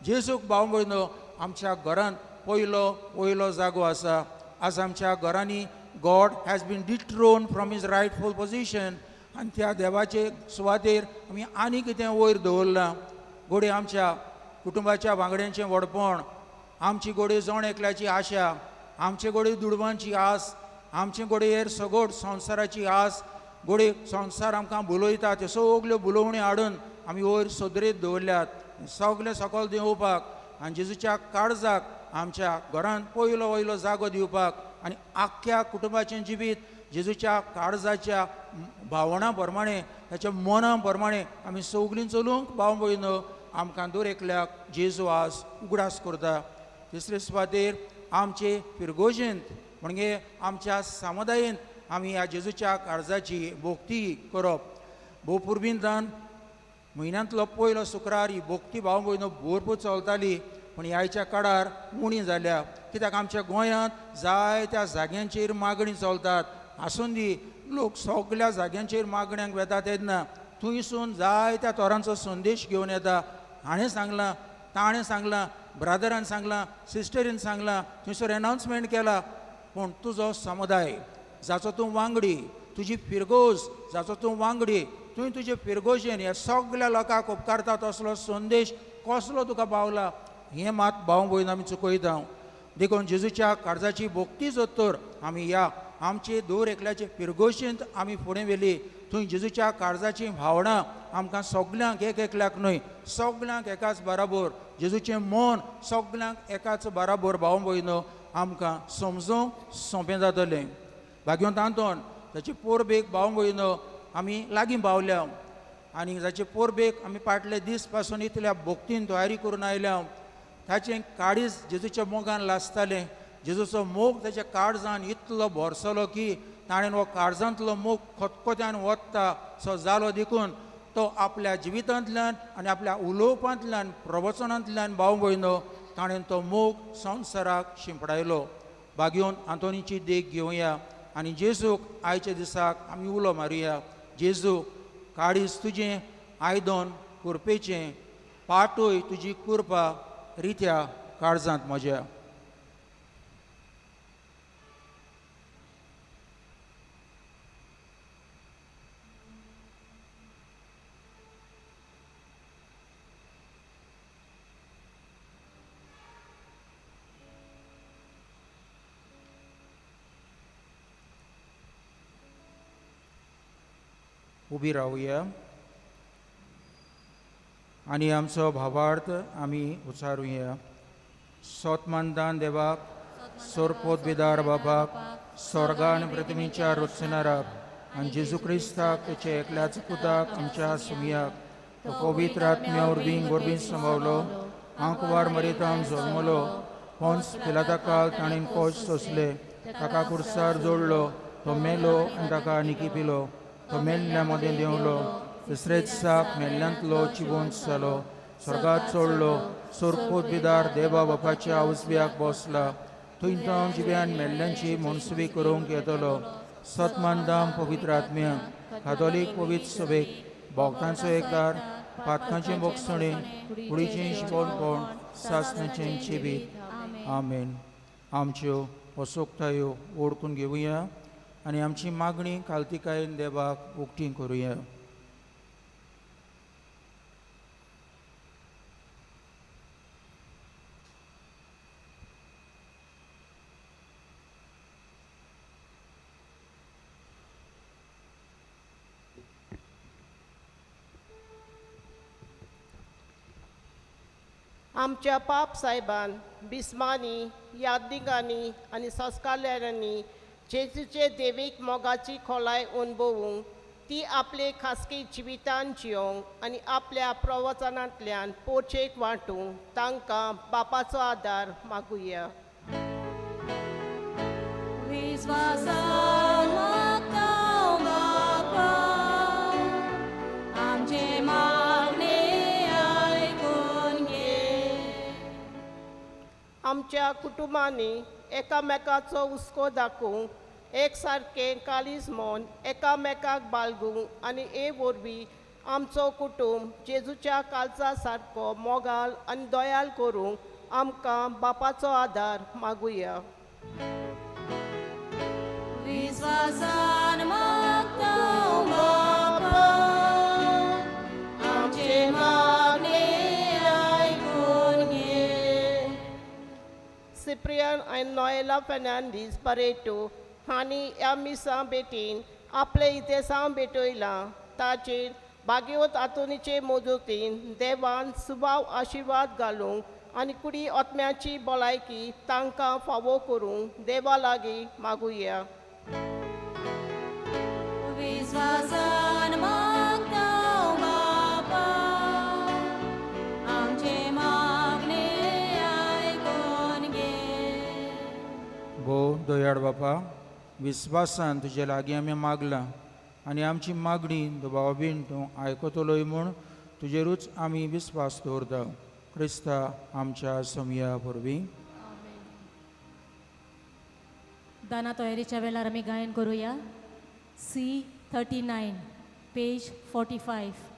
जेजूक भाव भयणो आमच्या घरांत पयलो जागो आसा आज आमच्या घरांनी God has been dethrone from his rightful position आनी त्या देवाचे सुवातेर आमी आनी कितें वयर दवरलां घोडे आमच्या कुटुंबाच्या वांगड्यांचें व्हडपण आमची घोडे जण एकल्याची आशा आमचे घोडे दुडवांची आस आमचे घोडेर सगोड संवसाराची आस घोडे संवसार आमकां बुलयता त्यो सगल्यो बुलोवण्यो हाडून आमी वयर सदरीत दवरल्यात सगळें सकयल देंवोवपाक आनी जेजूच्या काळजाक आमच्या घरांत वयलो जागो दिवपाक आनी आख्ख्या कुटुंबाचें जिवीत जेजूच्या काळजाच्या भावना प्रमाणे ताच्या मना प्रमाणे आमी सगळीं चलूंक भाव भयणो आमकां दर एकल्याक जेजू आज उगडास करता तिसरे सुवातेर आमचे फिरगोजेंत म्हणजे आमच्या समुदायांत आमी ह्या जेजूच्या काळजाची भोक्ती करप भोव पुर्विंतान म्हयन्यांतलो पयलो शुक्रार ही भोक्ती भाव भयणो भरपूर चलताली पूण ह्याच्या काळार उणी जाल्या कित्याक आमच्या गोंयांत जायत्या जाग्यांचेर मागणी चलतात आसून दी लोक सगळ्या जाग्यांचेर मागण्यांक वेतात तेन्ना थंयसून जायत्या तोरांचो संदेश घेवन येता हाणें सांगलां ताणें सांगलां ब्रादरान सांगलां सिस्टरीन सांगलां थंयसर एनावन्समेंट केला पूण तुजो समुदाय जाचो तूं वांगडी तुजी फिरगोज जाचो तूं वांगडी तुवें तुजें फिरगोजेन ह्या सगळ्या लोकांक उपकारता तसलो संदेश कसलो तुका पावला हें मात भाव भयण आमी चुकयता देखून जेजूच्या काळजाची भोक्ती जोतर आमी ह्या आमचे दर एकल्याचे फिरगोशेंत आमी फुडें व्हेली थंय जेजूच्या काळजाची भावना आमकां सगळ्यांक एकल्याक न्हय सगळ्यांक एकाच बराबर जेजूचें मन सगळ्यांक एकाच बराबर भाव भयणो आमकां समजूंक सोंपें जातलें भाग्यवंत आंतोन ताचे पोरबेक भाव भयणो आमी लागीं पावल्या आनी जाचे पोरबेक आमी फाटले दीस पासून इतल्या भोक्तीन तयारी करून आयल्या ताचें काळीज जेजूच्या मोगान लासतालें जेजूचो मोग ताच्या काळजान इतलो भरसलो की ताणें हो काळजांतलो मोग खतखत्यान वत्ता सो जालो देखून तो आपल्या जिवितांतल्यान आनी आपल्या उलोवपांतल्यान प्रवचनांतल्यान भाव भयणो ताणें तो मोग संवसाराक शिंपडायलो भाग्योन आंतोनीची देख घेवया आनी जेजूक आयच्या दिसाक आमी उलो मारुया जेजू काळीज तुजें आयदन कुरपेचें पाटूय तुजी कुरपा रित्या काळजांत म्हज्या उबी रावया आनी आमचो भावार्थ आमी उचारुया सोतमानदान देवाक सोरपोत बिदार बापाक स्वर्गान प्रतिमेच्या रचणाराक आनी जेजू क्रिस्ताक तेचे एकल्याच पुताक आमच्या सुमयाक तो पवित्र आत्म्या उर्बीं गोरबीं संभवलो आंकवार मरेतान जल्मलो पोंस पिलाता काल ताणें कोश सोंसले ताका कुर्सार जोडलो तो मेलो आनी ताका निकिपिलो तो मेल्ल्या मदें देंवलो तिसरे दिसाक मेल्ल्यांतलो चिवून जालो स्वर्गात चोडलो सोरपोत बिदार देवा बापाच्या उजव्याक बसला थंय तो जिव्यान मेल्ल्यांची मनसुबी करूंक येतलो सतमानदाम पवित्र आत्म्या कातोलीक पवित्र सभेक भोगतांचो एकदार पातकांचें बोगसणें कुडीचें शिवणपण सासणाचें चिबीत आमेन आमच्यो असोक्तायो ओळखून घेवया आनी आमची मागणी काल्तिकायेन देवाक उक्ती करुया आमच्या पाप साहेबान बिस्मांनी यादनिकांनी आनी संस्कारल्यांनी जेजूचे देवीक मोगाची खोलाय अणभवूंक ती आपले खासगी जिवितान जियोंक आनी आपल्या प्रवचनांतल्यान पोचेक वांटूंक तांकां बापाचो आदार मागुया विश्वासान मागता बापा कुटुंबांनी एकामेकाचो हुस्को दाखोवंक एक सारकें काळीज म्हूण एकामेकाक बाळगूंक आनी हे वरवीं आमचो कुटुंब जेजूच्या काळजा सारको मोगाल आनी दोयाल करूंक आमकां बापाचो आदार मागुया. विश्वासान मागता बापा, आमचे मागणे आयकून घे. सिप्रियन आनी नॉयला फेर्नांडीस बरेटो हांणी ह्या मिसां बेटीन आपले इतिहासां भेटयलां. ताचेर भाग्यवत आतुनीचे मोजतीन देवान सुभाव आशिर्वाद घालूंक आनी कुडी ओतम्याची भलायकी तांकां फावो करूंक देवा लागीं मागुया. विश्वासान मागता बापा, आमचे मागणे आयकून घे. भोव दोयाड बापा, विस्वासान तुजे लागीं आमी मागलां आनी आमची मागणी दुबाव बीन तूं आयकतलोय म्हूण तुजेरूच आमी विस्वास दवरता. क्रिस्ता आमच्या समया परबीं. दाना तयारीच्या वेळार आमी गायन करूया. C39 page 45.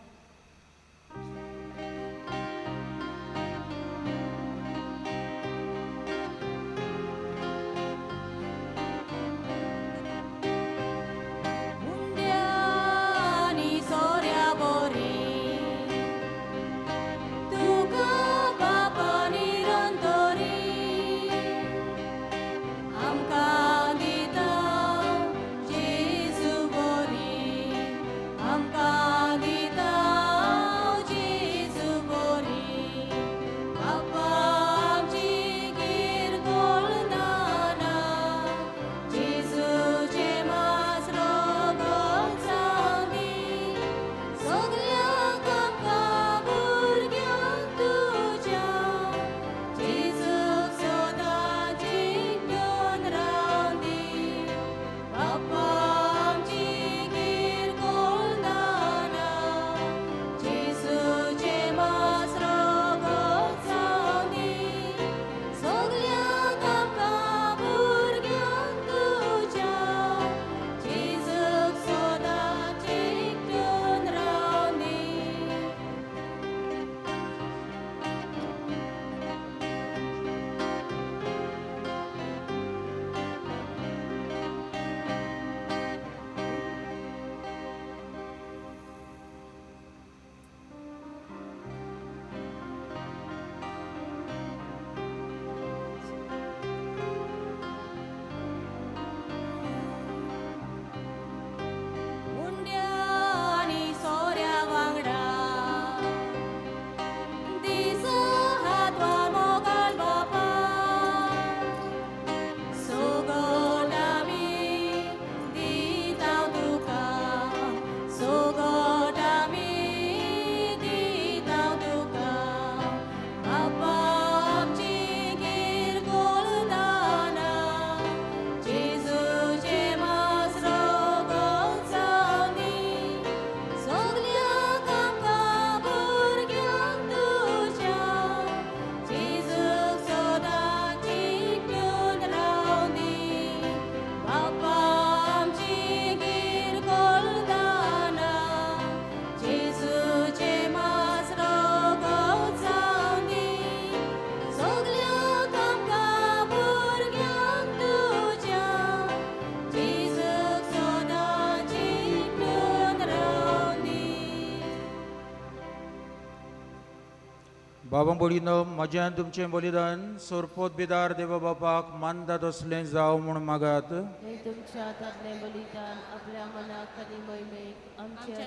बाबा बोडीनो म्हज्यान तुमचें बलिदान सोरपोत बिदार देवा बापाक मानतात असलें जावं म्हूण मागात. हे तुमच्या हातांतलें बलिदान आपल्या मनाक आनी मोहिमेक आमच्या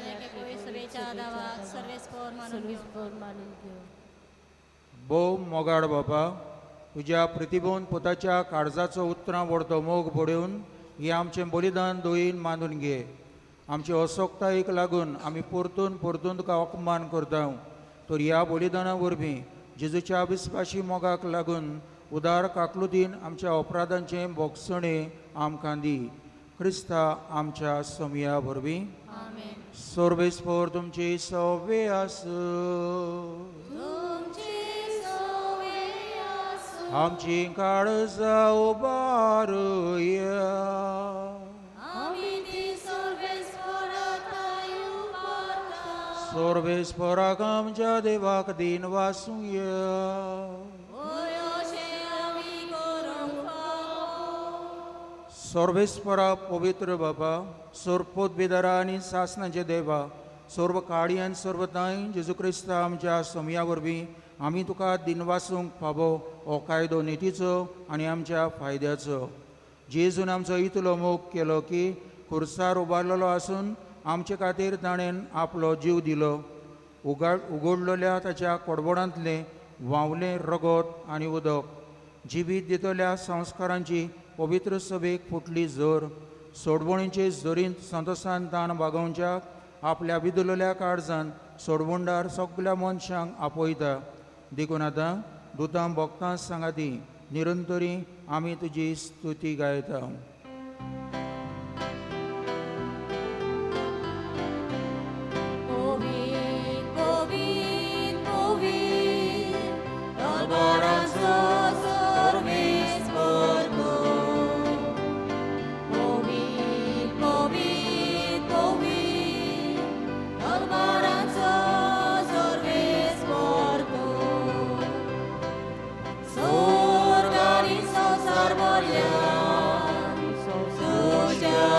सभेच्या आदाराक सर्वेस्पर मानून घेव. भोव मोगाड बापा, तुज्या प्रतिभोवन पोताच्या काळजाचो उतरां व्हरतो मोग पडून हें आमचें बलिदान दोयीन मानून घे. आमचे असोक्तायेक लागून आमी परतून परतून तुका अपमान करता. तर ह्या बलिदाना वरवीं जेजूच्या विस्वाशी मोगाक लागून उदार काकलुतीन आमच्या अपराधांचे बोगसणे आमकां दी. क्रिस्ता आमच्या समया वरवीं. सर्वेस्पर तुमची सवे आसूं. तुमची सवे आसूं. आमची काळजा उबारूया. आमी ती सर्वेस्पराताय उबारता. सर्वेस्पराक आमच्या देवाक दिन वासूया. ओयोशे आमी करूंक फावो. सर्वेस्परा पवित्र बाबा, सर्पोद्भिदारा आनी सासनाचे देवा, सर्व काळी आनी सर्व ताई जेजू क्रिस्त आमच्या समया वरवीं आमी तुका दिन वासूंक फावो हो कायदो नितीचो आनी आमच्या फायद्याचो. जेजून आमचो इतलो मोग केलो की खुर्सार उबारलेलो आसून आमचे खातीर ताणें आपलो जीव दिलो. उगडलेल्या ताच्या कोडबोडांतलें व्हांवलें रगत आनी उदक, जिवीत दितल्या संस्कारांची पवित्र सभेक फुटली झर, सोडवणीचे झरींत संतोशान तान बागोवच्याक आपल्या विदुलल्या काळजान सोडवणदार सगळ्या मनशांक आपयता. देखून आतां दुतां भक्तां सांगाती निरंतरी आमी तुजी स्तुती गायता. Povin, povin, povin, darbarazo sorvis porto. Povin, povin, povin, darbarazo sorvis porto. Sorgani sosar bolyan, suja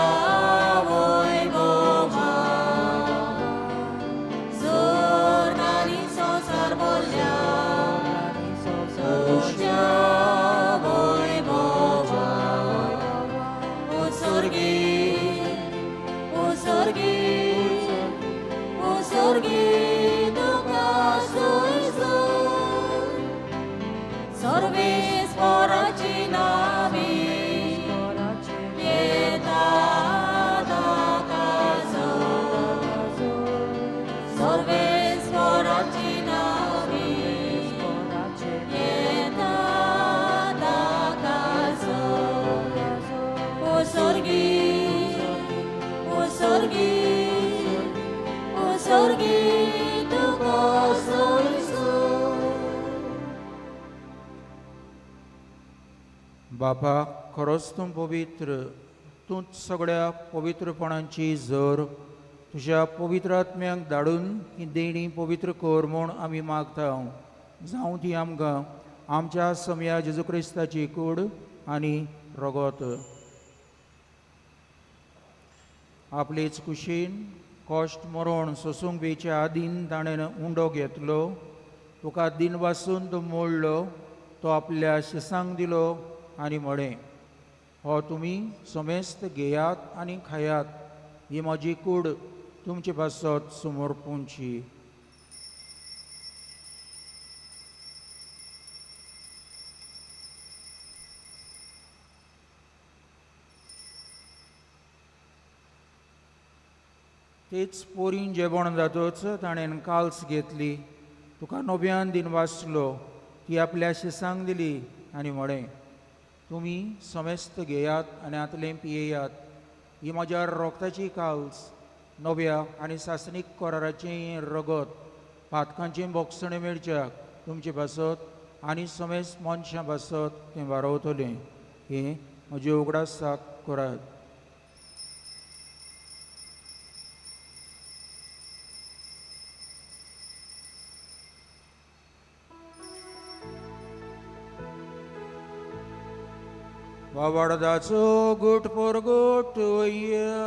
voi bova. Zorgani sosar bolyan, suja voi bova. Usorgi, usorgi, usorgi duka suizor. Sorvis poraci nami, pietà caso. Sorvis poraci nami, pietà caso. Usorgi, usorgi, usorgi duka suizor. बापा, खरोच तूं पवित्र, तूंच सगळ्या पवित्रपणांची झर. तुज्या पवित्र आत्म्यांक धाडून ही देणी पवित्र कर म्हूण आमी मागता. जावं ती आमकां आमच्या समया जेजू क्रिस्ताची कूड आनी रगत. आपलेच कुशीन कश्ट मरण सोसूंक बेच्या आदीन ताणें उंडो घेतलो. तुका दिन वासून तो मोडलो, तो आपल्या शिसांक दिलो आनी म्हळें, हो तुमी समेस्त घेयात आनी खायात, ही म्हजी कूड तुमचे पासत समोर पोंची. तेच पोरीन जेवण जातच ताणें काल्स घेतली, तुका नव्यान दिन वाचलो, ती आपल्या शिसांक दिली आनी म्हळें, तुमी समेस्त घेयात आनी आतलें पियेयात, ही म्हज्या रोगताची काल्स, नव्या आनी सासणीक कराराचें रगत, पातकांचें बोगसणें मेळच्याक तुमचे पासत आनी समेस्त मनशां पासत तें वारवतलें. हें म्हजे उगडासाक करात. वावडदाचो गोट por गोट वय्या.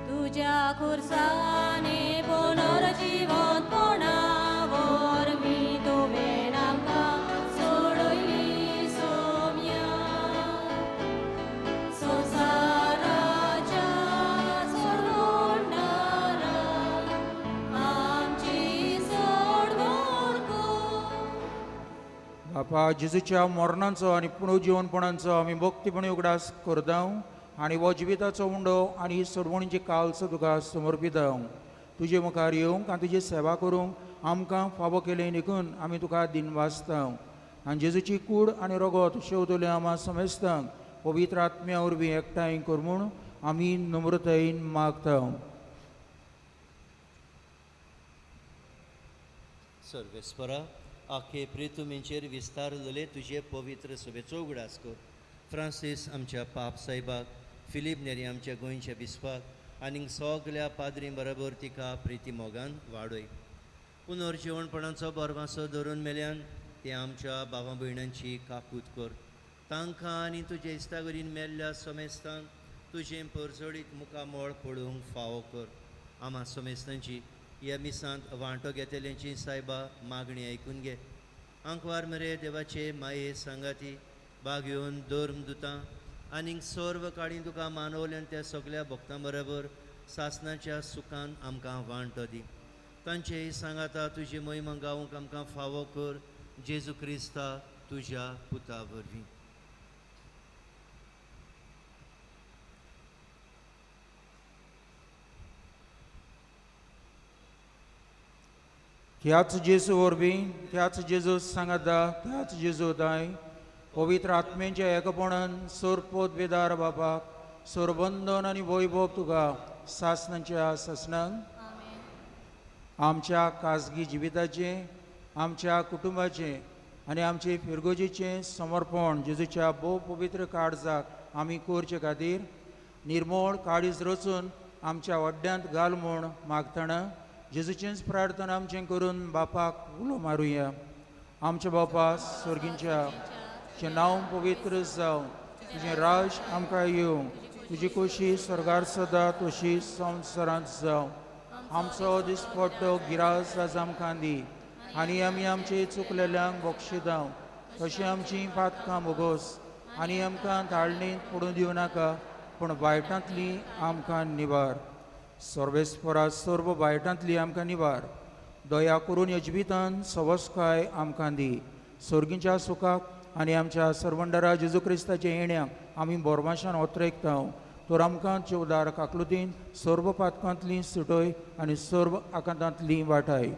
तुझ्या खुर्साने पुनर्जीवन पणावर मी तुवें आमकां सोडयली सोम्या. संवसाराच्या सोडवणारा आमची सोडवण कर. बापा, जेजूच्या मरणाचो आनी पुनर्जीवनपणाचो आमी भक्तीपणी उगडास करता आनी हो जिविताचो उंडो आनी सोडवणीची काल्स तुका समर्पिता. तुजे मुखार येवंक आनी तुजी सेवा करूंक आमकां फावो केलें देखून आमी तुका दिन वाचता. आनी जेजूची कूड आनी रगत शेवतले आम्हा समेस्तांक पवित्र आत्म्या वरवीं एकठांय कर म्हूण आमी नम्रतायेन मागता. सर्वेस्परा, आखे प्रेतुमेंचेर विस्तारलेले तुजे पवित्र सभेचो उगडास कर. फ्रांसीस आमच्या पाप साहेबाक, फिलीप नेरी आमच्या गोंयच्या बिस्पाक आनीक सगल्या पाद्री बरोबर तिका प्रिती मोगान वाडय. पुनर्जीवणपणाचो बोरमासो धरून मेल्यान ते आमच्या भावा भयणांची काकूत कर. तांकां आनी तुजे इश्टागरीन मेल्ल्या समेस्तांक तुजें परजोडीत मुखामोळ पडूंक फावो कर. आम्हा समेस्तांची ह्या मिसांत वांटो घेतल्यांची सायबा मागणी आयकून घे. आंकवार मरे देवाचे माये सांगाती भाग घेवन धर्म दुतां आनीक सर्व काळी तुका मानवल्यान त्या सगल्या भक्तां बरोबर सासणाच्या सुखान आमकां वांटो दी. तांचे सांगाता तुजी महिमा गावूंक आमकां फावो कर. जेजू क्रिस्ता तुज्या पुता वरवीं. त्याच जेजू वरवीं, त्याच जेजू सांगाता, त्याच जेजू दाय पवित्र आत्मेच्या एकपणान सोरपोत बेदार बापाक सोरबंदन आनी वैभव तुका सासणाच्या सासणांक आमच्या खाजगी जिविताचे, आमच्या कुटुंबाचे आनी आमचे फिरगोजेचे समर्पण जेजूच्या भोव पवित्र काळजाक आमी करचे खातीर निर्मळ काळीज रचून आमच्या वड्ड्यांत घाल म्हूण मागतना जेजूचेंच प्रार्थना आमचें करून बापाक उलो मारुया. आमच्या बापा स्वर्गींच्या तुजें नांव पवित्र जावं, तुजें राज आमकां येवं, तुजी खोशी स्वर्गार सदा तशी संवसारांत जावं. आमचो दिसपट्टो गिरास आज आमकां दी आनी आमी आमचे चुकलेल्यांक बक्षिदांव. तशी आमची पातकां बोगोस आनी आमकां ताळणेंत पडूं दिवं नाका, पूण वायटांतली आमकां निवार. सर्वेस्परा सर्व वायटांतली आमकां निवार. दया करून ह्या जिवितांत सवस्काय आमकां दी. सर्गीच्या सुखाक आनी आमच्या सर्वंडरा जेजू क्रिस्ताच्या येण्याक आमी बोरमाशान ओत्रेकतांव. तर आमकां चवदार काकलुतीन सर्व पातकांतली सुटय आनी सर्व आकांतांतली वाटाय.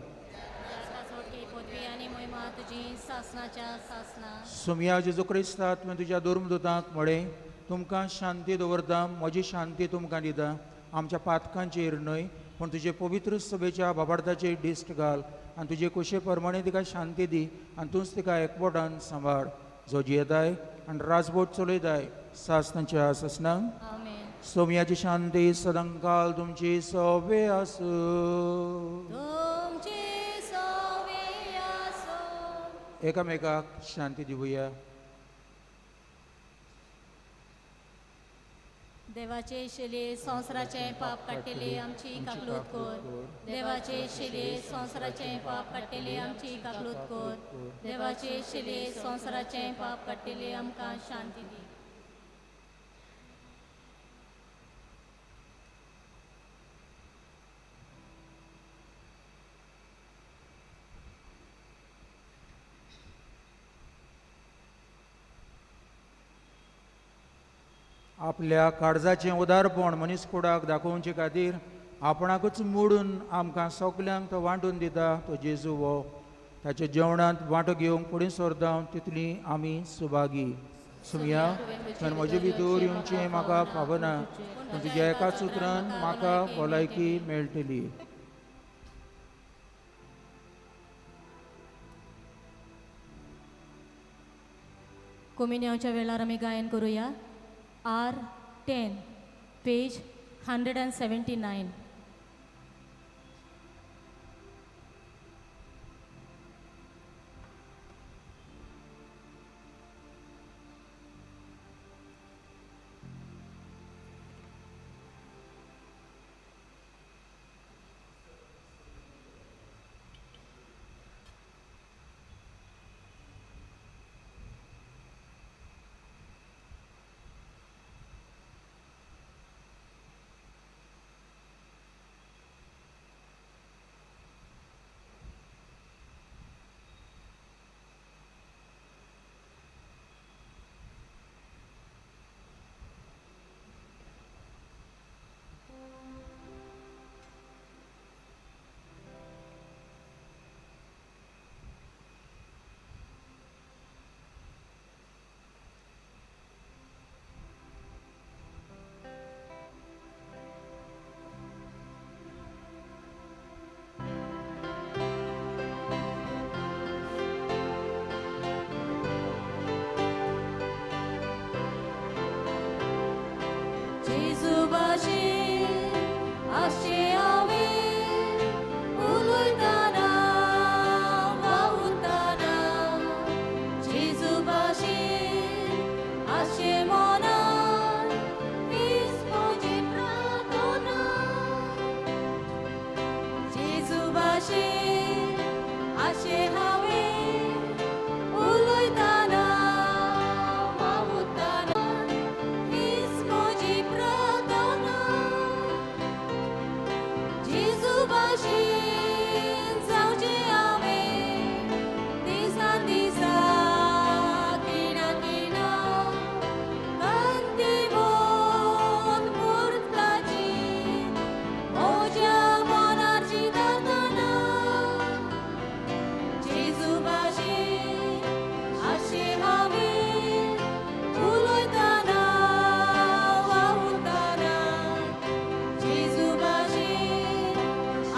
सुमया जेजू क्रिस्ता तुवें तुज्या धर्मदुतांक म्हळें, तुमकां शांती दवरता, म्हजी शांती तुमकां दिता. आमच्या पातकांचेर न्हय पूण तुजे पवित्र सभेच्या बाबार्थाचेर दिश्ट घाल आनी तुजे कुशे प्रमाणे तिका शांती दी आनी तूंच तिका एकवटान सांबाळ. जो जियेताय आनी राजवट चलयताय सासणाच्या सासणांक सोमयाची शांती सदांकाल तुमची सवे आसूं. एकामेकाक शांती दिवया. देवाचे शिले संवसाराचे पाप काडटेले आमची काकलूत कर. देवाचे शिले संवसाराचे पाप काडटेले आमची काकलूत कर. देवाचे शिले संवसाराचे पाप काडटेले आमकां शांती दी. आपल्या काळजाचें उदारपण मनीसकुडाक दाखोवचे खातीर आपणाकूच मोडून आमकां सगल्यांक तो वांटून दिता तो जेजू वो. ताच्या जेवणांत वांटो घेवंक फुडें सरता तितली आमी सुभागी. सुमया तुवें म्हजे भितर येवचें म्हाका फावना, पूण तुज्या एकाच उतरान म्हाका भलायकी मेळटली. कोमिन्याच्या वेळार आमी गायन करुया. R10 page 179. भाशेन आशे हांवे उलयतना वावुरतना जेजू भाशेन आशे मनान हीच म्हजी प्रार्थना जेजू भाशेन आशे हांवे उलयतना वावुरतना हीच म्हजी प्रार्थना जेजू भाशेन जावचें हांवें दिसान दिसा खिणा खिणा कांतिवंत मुर्ताची म्हज्या मनार चिंततना जेजू भाशेन आशे हांवें उलयतना वावुरतना जेजू भाशेन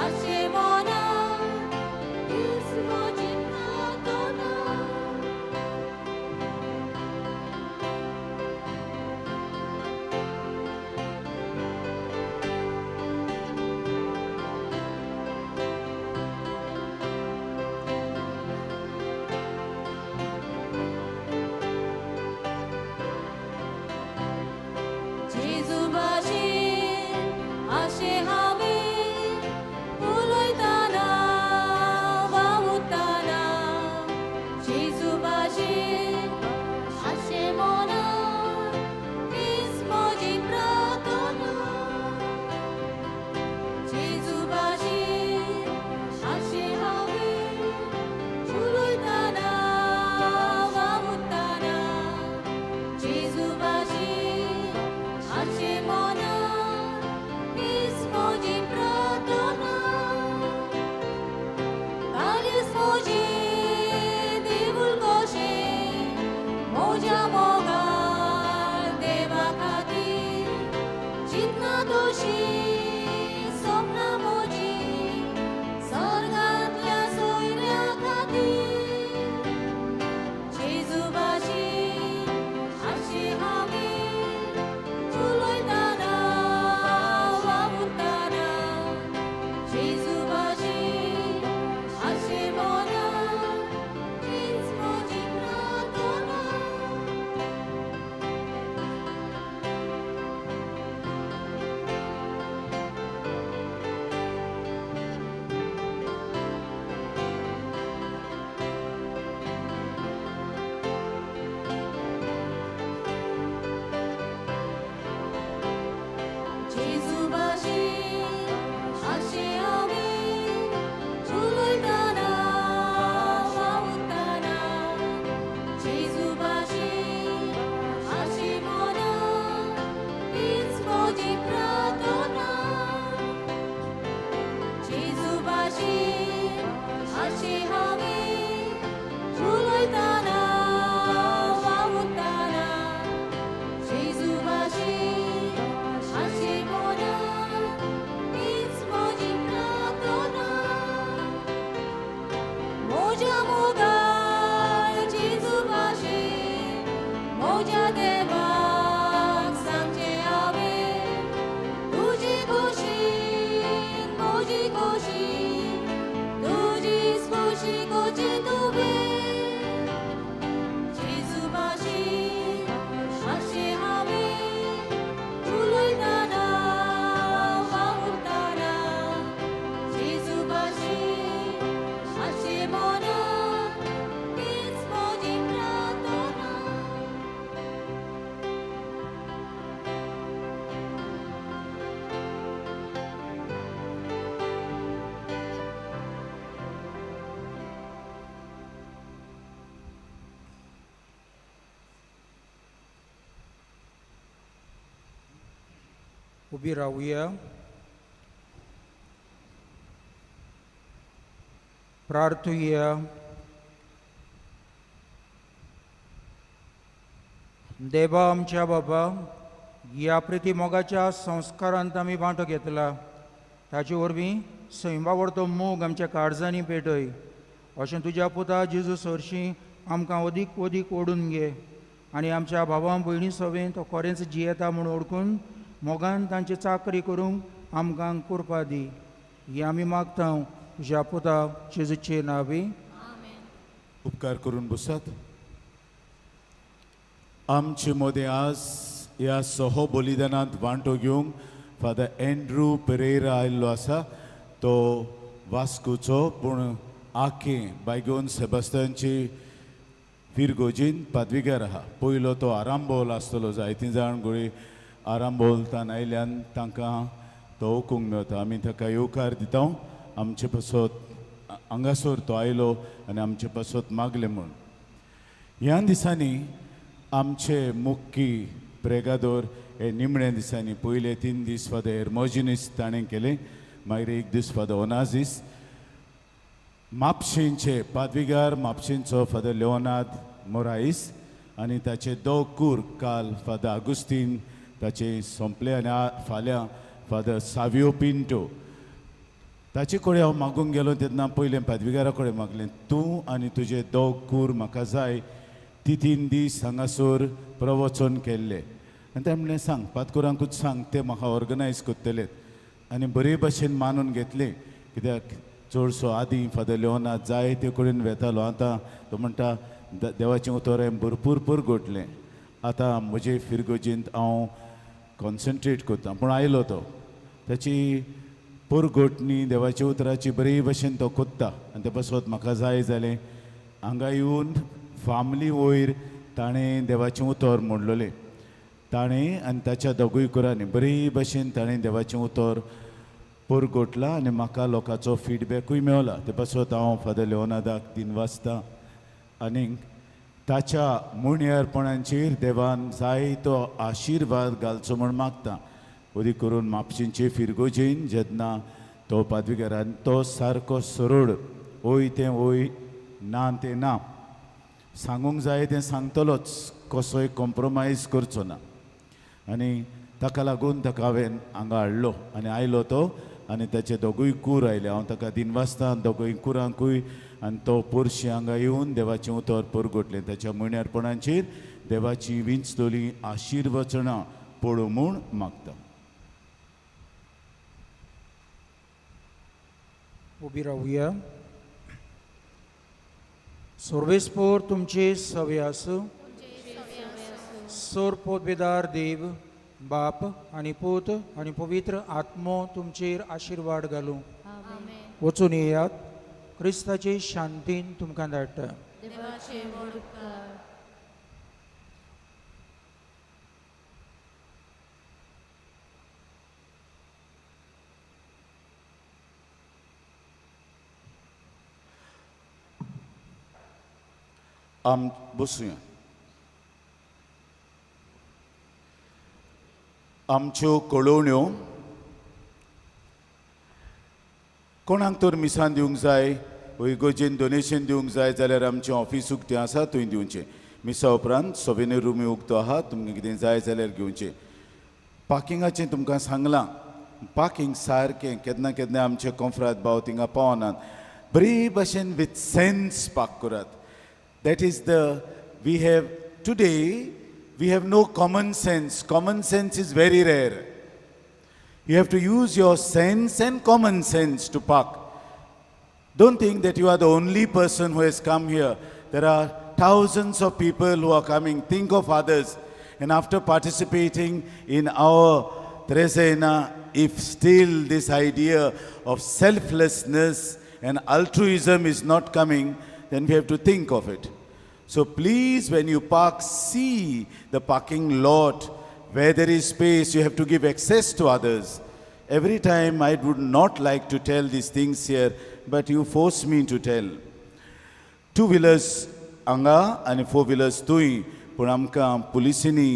आशे मनान हीच म्हजी प्रार्थना जेजू भाशेन आशे हांवें उलयतना वावुरतना जेजू भाशेन आशे मनान हीच म्हजी प्रार्थना जेजू भाशेन आशे हांवें उलयतना वावुरतना जेजू भाशेन आशे मनान हीच म्हजी प्रार्थना कालीस म्हजें देवूळ कशें म्हज्या मोगान देवा खातीर चिंतना तशीं सपनां म्हजीं स्वर्गांतल्या सोयऱ्या खातीर जेजू भाशेन आशे हांवें उलयतना वावुरतना जेजू भाशेन आशे मनान हीच म्हजी प्रार्थना जेजू भाशेन आशे हांवें उलयतना वावुरतना जेजू भाशेन आशे मनान हीच म्हजी प्रार्थना जेजू भाशेन आशे हांवें उलयतना वावुरतना जेजू भाशेन आशे मनान हीच म्हजी प्रार्थना म्हज्या मोगान जेजू भाशेन म्हज्या देवाक सांगचें हांवें तुजे खोशेन म्हजी खोशी तुजीच खोशी कोचे तुवें जेजू भाशेन आशे हांवें उलयतना वावुरतना जेजू भाशेन आशे मनान हीच म्हजी प्रार्थना उबी रावुया. प्रार्थुया. देवा आमच्या बाबा, ह्या प्रिती मोगाच्या संस्कारांत आमी वांटो घेतला, ताचे वरवीं सैमावडतो मोग आमच्या काळजांनी पेटय. अशें तुज्या पुता जेजू सरशी आमकां अदीक ओडून घे आनी आमच्या भावां भयणी सवेन तो खरेंच जियेता म्हूण ओळखून मोगान तांची चाकरी करूंक आमकां करपा दी. ही आमी मागता तुज्या पुता जेजूचे नांवी. उपकार करून बसात. आमचे मोदे आज ह्या सहो बलिदानांत वांटो घेवंक फादर एंड्रू पेरेरा आयिल्लो आसा. तो वास्कोचो पूण आखे बायगोन सेबास्टियनची फिरगोजीन पदवीगार आहा. पयलो तो आरांबोल आसतलो. जायतीं जाण गोळी आरांबोलतान आयल्यान तांकां तो ओकूंक मेवता. आमी ताका येवकार दिता. आमचे पासत हांगासर तो आयलो आनी आमचे पासत मागले म्हूण. ह्या दिसांनी आमचे मुख्य प्रेगादोर हे निमणे दिसांनी पयले 3 दीस फादर एर्मोजिनीस ताणें केले. मागीर 1 दीस फादर ओनाजीस. म्हापशेंचे पदवीगार म्हापशेंचो फादर लिओनार्द मोराईस आनी ताचे दोग कूर काल फादर आगुस्तीन ताचे सोंपले आनी फाल्यां फादर सावियो पिंटो. ताचे कडेन हांव मागूंक गेलो तेन्ना पयलें पदवीगारा कडेन मागलें, तूं आनी तुजे दोग कूर म्हाका जाय ती 3 दीस हांगासर प्रवचन केल्लें. आनी ताणें म्हणलें सांग पातकुरांकूच सांग ते म्हाका ऑर्गनायज करतले. आनी बरे भशेन मानून घेतले. कित्याक चडसो आदीं फादर लिओनार्द जाय ते कडेन वेतालो. आतां तो म्हणटा देवाचें उतर हांवें भरपूर परगोटलें. आतां म्हजे फिरगोजींत हांव कॉन्सन्ट्रेट करता. पूण आयलो तो. ताची परगोटणी देवाच्या उतराची बरे भशेन तो कोत्ता. आनी ते पासत म्हाका जाय जालें हांगा येवन फामली वयर ताणें देवाचें उतर म्हणलोलें. ताणें आनी ताच्या दोगूय कुरांनी बरे भशेन ताणें देवाचें उतर परगोटला आनी म्हाका लोकांचो फिडबॅकूय मेवला. ते पासत हांव फादर लिओनार्दाक दिनवासता. आनीक ताच्या मुण्यारपणांचेर देवान जायतो आशिर्वाद घालचो म्हूण मागता. ओदी करून म्हापशेंचे फिरगोजेन जेन्ना तो पदवीगारान तो सारको सरळ ओय तें ओय ना तें ना सांगूंक जाय तें सांगतलोच. कसोय कॉम्प्रोमायज करचो ना. आनी ताका लागून ताका हांवें हांगा हाडलो आनी आयलो तो आनी ताचे दोगूय कूर आयले. हांव ताका दिनवासता दोगूय कुरांकूय आनी तो पोरशी हांगा येवन देवाचें उतर परगोटलें. ताच्या मुण्यारपणांचेर देवाची विंचतोली आशिर्वचनां पळोवं म्हूण मागता. उबी रावया. सर्वेस्पोर तुमचे सवे आसूं. सोर पोतबेदार देव बाप आनी पूत आनी पवित्र आत्मो तुमचेर आशिर्वाद घालूं. वचून येयात. क्रिस्ताचे शांतीन तुमकां धाडटा. देवाचे व्हड उपकार. बसूया. आमच्यो कळोवण्यो कोणाक तर मिसान दिवंक जाय वा इगोजेन डोनेशन दिवंक जाय जाल्यार आमचें ऑफिस उक्तें आसा थंय दिवचें. मिसा उपरांत सवेने रुमी उक्तो आहा. तुमकां कितें जाय जाल्यार घेवचें. पार्किंगाचें तुमकां सांगलां. पार्किंग सारकें केन्ना केन्ना आमचे कॉन्फ्रात भाव थिंगा पावनात. बरे भशेन विथ सेन्स पार्क करात. That is we have today, we have no common sense. Common sense is very rare. You have to use your sense and common sense to park. Don't think that you are the only person who has come here. There are thousands of people who are coming. Think of others. And after participating in our Trezena, if still this idea of selflessness and altruism is not coming, then we have to think of it. So please, when you park, see the parking lot. Where there is space, you have to give access to others. Every time I would not like to tell these things here, but you force me to tell. 2-wheelers हांगा आनी 4-wheelers थंय. पूण आमकां पुलिसांनी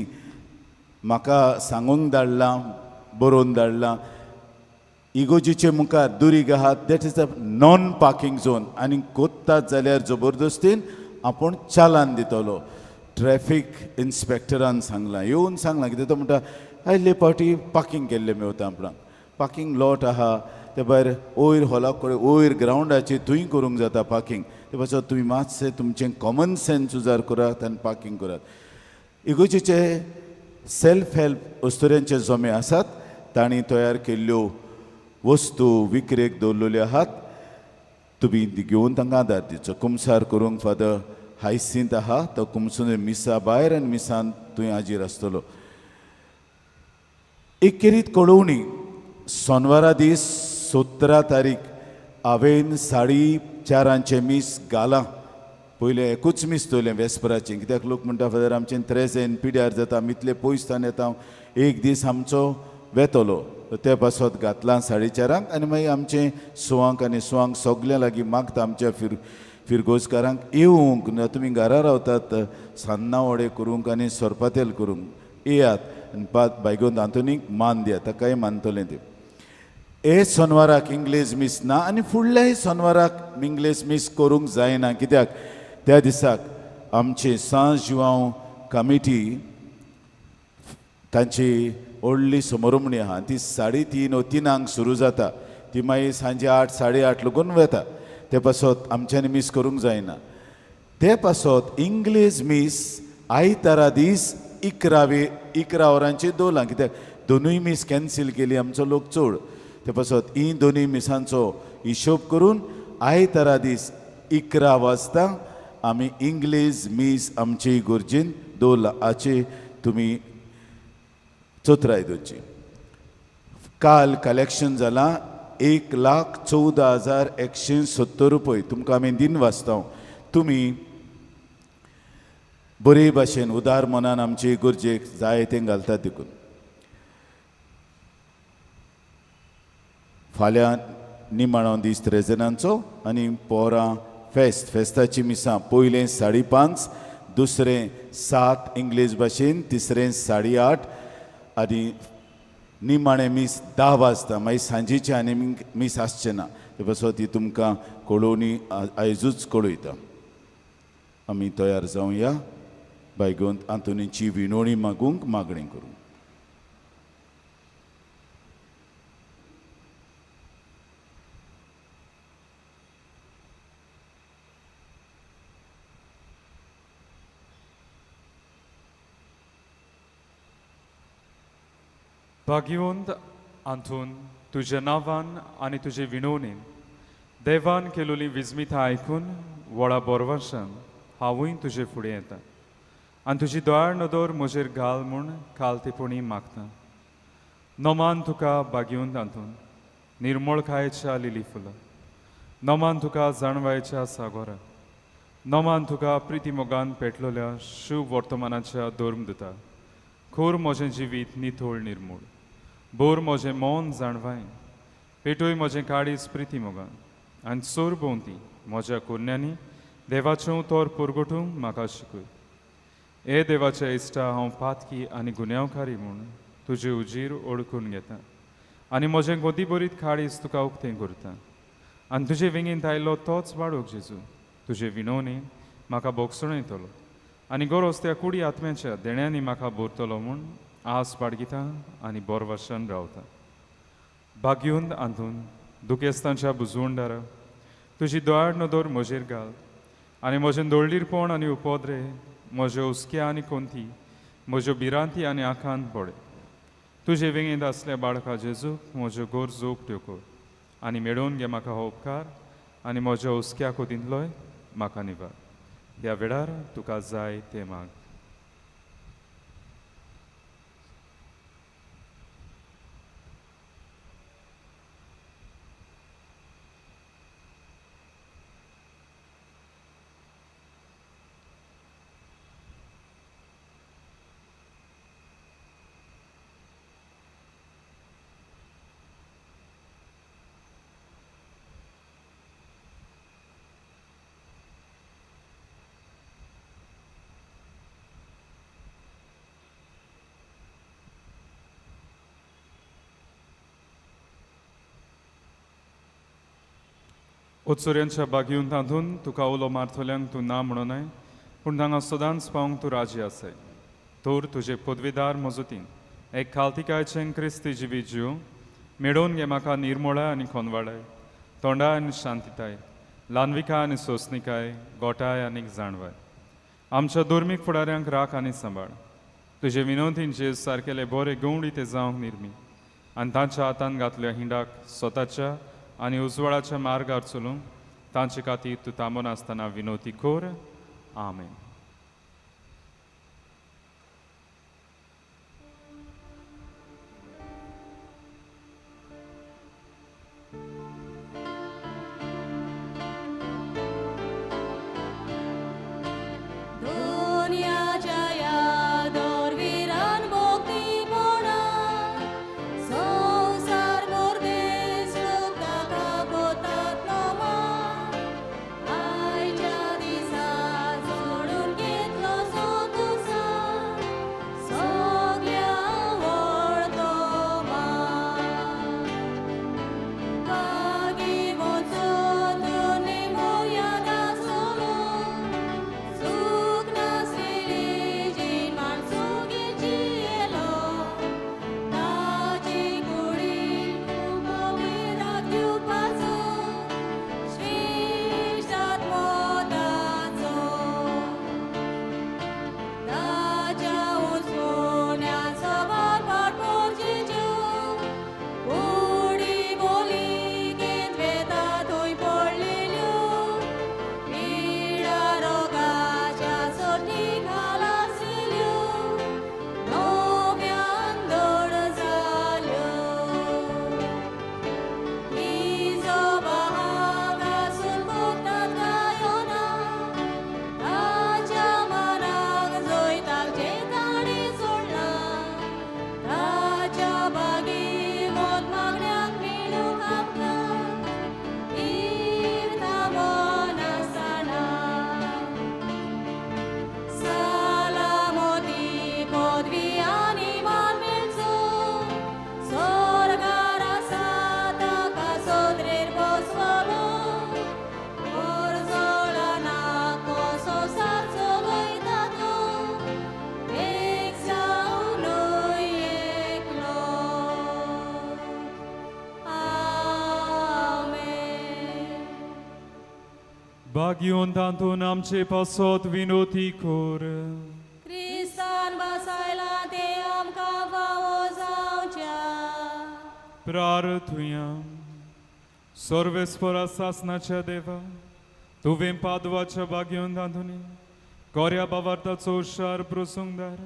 म्हाका सांगूंक धाडलां, बरोवन धाडलां, इगोजीचे मुखार दुरीग आहात, that is a non parking zone. आनी कोत्तात जाल्यार जबरदस्तीन आपूण चालान दितलो. ट्रॅफिक इन्स्पेक्टरान सांगलां, येवन सांगलां. कितें तो म्हणटा आयले पावटी पार्किंग केल्लें मेवता आपणाक. पार्किंग लॉट आहा ते भायर वयर हॉला कडेन वयर ग्रावंडाचेर थंय करूंक जाता पार्किंग. ते पासून तुमी मातशें तुमचें कॉमन सेन्स उजार करात आनी पार्किंग करात. इगोजीचे सेल्फ हेल्प अस्तुऱ्यांचे जमे आसात तांणी तयार केल्ल्यो वस्तू विक्रेक दवरलेल्यो आहात तुमी घेवन तांकां आदार दिवचो कुमसार करूंक फादर हायसिंत आहा तो कुमसून मिसा भायर आनी मिसान थंय हाजीर आसतलो. एकेरीत कळोवणी सोनवारा दीस 17 तारीख हांवें 4:30 मीस घालां पयलें एकूच मीस दवरलें वेस्पराचें कित्याक लोक म्हणटा फादर आमचें त्रेजेन पिड्यार जाता आमी इतले पयसतान येता एक दीस आमचो वेतलो ते पासत घातलां 4:30 आनी मागीर आमचें सुवांक आनी सुवांक सगल्या लागीं मागता आमच्या फिरगोजकारांक येवंक ना तुमी घरा रावतात सान्नां वडे करूंक आनी सोरपातेल करूंक येयात आनी बायगोंद आंतोनीक मान दियात ताकाय मानतलें ते. हे सोनवाराक इंग्लीश मीस ना आनी फुडल्याय सोनवाराक इंग्लीश मीस करूंक जायना कित्याक त्या दिसाक आमचे सांज जिवांव कमिटी तांची व्हडली समारंभणी आहा ती 3:30 वा 3 सुरू जाता ती मागीर सांजे 8 8:30 लगून वता ते पासत आमच्यांनी मीस करूंक जायना. ते पासत इंग्लीश मीस आयतारा दीस 11 वरांचेर दवरलां कित्याक दोनूय मीस कॅन्सील केली आमचो लोक चड ते पासत ही दोनूय मिसांचो हिशोब करून आयतारा दीस 11 वाजता आमी इंग्लीश मीस आमची इगोर्जीन दवरला हाची तुमी चोत्राय दोची. काल कलेक्शन जालां 1,14,170 रुपये तुमकां हांवें दिन वाचता तुमी बरे भाशेन उदार मनान आमचे इगोर्जेक जाय तें घालतात देखून. फाल्यां निमाणो दीस त्रेजनांचो आनी पोरां फेस्ताची मिसां पयलें 5:30 दुसरें 7 इंग्लीश भाशेन तिसरें 8:30 आनी निमाणें मीस 10 वाजता मागीर सांजेचें आनी मीस आसचें ना ते पासत ती तुमकां कळोवणी आयजूच कळयता. आमी तयार जावया बायगोंद आंतोनीची विणोवणी मागूंक मागणी करूंक. भाग्यवंत आंतून तुज्या नांवान आनी तुजे विणवणेन देवान केलोली विजमितां आयकून व्हडा बोरवाशान हांवूय तुजे फुडें येता आनी तुजी दोळार नदर म्हजेर घाल म्हूण खालतेपणी मागता. नोमान तुका भाग्यवंत आंतून निर्मळकायेच्या लिली फुलां नोमान तुका जाणवायेच्या सागोरा नोमान तुका प्रिती मोगान पेटलोल्या शुभ वर्तमानाच्या दोर्मदुता खोर म्हजें जिवीत नितोळ निर्मूळ बोर म्हजें मौन जाणवाय पेटोय म्हजें काळीज प्रिती मोगान आनी चोर भोंवती म्हज्या कुरण्यांनी देवाचें तोर पुरगोटूंक म्हाका शिकय. हे देवाच्या इश्टा हांव पातकी आनी गुन्यांवकारी म्हूण तुजे उजीर ओळखून घेता आनी म्हजें गोदी बरीत काळीज तुका उक्तें करता आनी तुजे विंगीत आयिल्लो तोच बाळूक जेजू तुजे विणवणेन म्हाका बोगसणो येतलो आनी गरोज त्या कुडी आत्म्याच्या देण्यांनी म्हाका भरतलो म्हूण आस बाळगिता आनी बोरवाशान रावता. भाग्यवंत आंतून दुखेस्तांच्या बुजवणदारा तुजी दोळार नदर म्हजेर घाल आनी म्हजें दोळडीरपण आनी उपोद्रे म्हज्या उस्क्या आनी कोंती म्हज्यो भिरांती आनी आंखांत पडे. तुजे विंगीत आसल्या बाळका जेजूक म्हज्यो गरजो उक्त्यो कर आनी मेळोवन घे म्हाका हो उपकार आनी म्हज्या उस्क्या कोंतींतलोय म्हाका निवार. ह्या वेळार तुका जाय तें माग. उत्सुऱ्यांच्या बागीवन तांदून तुका उलो मारतल्यांक तूं ना म्हणूनय पूण तांकां सदांच पावंक तूं राजी आसाय. तर तुजे पदवीदार मजतीन एक खालतिकायचें क्रिस्ती जिवी जिव मेळोवन घे म्हाका निर्मोळाय आनी खोनवाडाय तोंडाय आनी शांतीताय ल्हानविकाय आनी सोंसणिकाय गोठाय आनी जाणवाय. आमच्या धर्मीक फुडाऱ्यांक राख आनी सांबाळ तुजे विनोदींचेर सारकेले बरे गवंडी ते जावंक निर्मी आनी तांच्या हातान घातल्या हिंडाक स्वताच्या आनी उजवाडाच्या मार्गार चलूंक तांचे खातीर तूं थांबून आसतना विनोदी कोर आमेन. दुनियाच्या यादोर विरान भोगती मोडा संसार मोरदेस लोक ताका पोतात नोमा आयच्या दिसा जोडून घेतलो सोतुसा सगळ्या वळतो बागी वचून दोनी मोर्यादा सोलून सूख नासलेली जी माणसुगेची येलो ताची कुडी पवित्राक दिवपाचो श्रेष्ठात मोताचो ताच्या उजवण्याचो भरभर पोरचेच्यो कुडी बोली घेत वेता थंय पडलेल्यो पिडा रोगाच्या सोटी घालासल्यो नव्यान दड जाल्यो इजो भाग आसून भोगतात गायोना ताच्या मनाक जैताक जे ताणी सोडला ताच्या बागी वत मागण्यांक मेळूंक आमकां ईर थांबोन आसतना सलामती पदवी आनी मान मेळचो स्वर्गार आसा ताका सोदरेर बसवलो परजोळाना कसो संसार चलयता तो एक जावनूय एकलो आमेन. भाग्योन तांतून आमचे पासत विनोदी कोर क्रिस्तान बसायला ते आमकां फावो जावच्या प्रार्थुया. सर्वेस्परा सासनाच्या देवा तुवें पादवाच्या भाग्योन तांतून कोऱ्या बावार्थाचो शार प्रसंगदार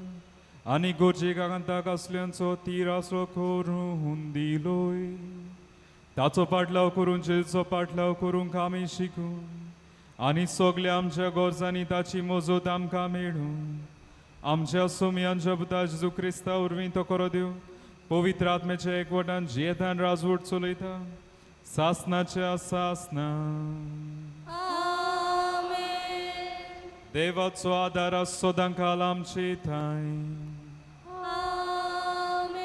आनी गोरजे कांताक असल्यांचो तिरासो करून दिलोय ताचो पाटलाव करून जेचो पाटलाव करूंक आमी शिकूं आनी सगल्या आमच्या गरजांनी ताची मजत आमकां मेळूं आमच्या सोमयांच्या पुता जेजू क्रिस्ता उर्वी तो करो दिव पवित्र आत्म्याच्या एकवटान जियेतान राजवट चलयता सासनाच्या सासना आमेन. देवाचो आदार सदां काल आमचे थंय. आमेन.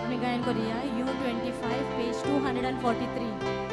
आमी गायन करूया U25 पेज 243.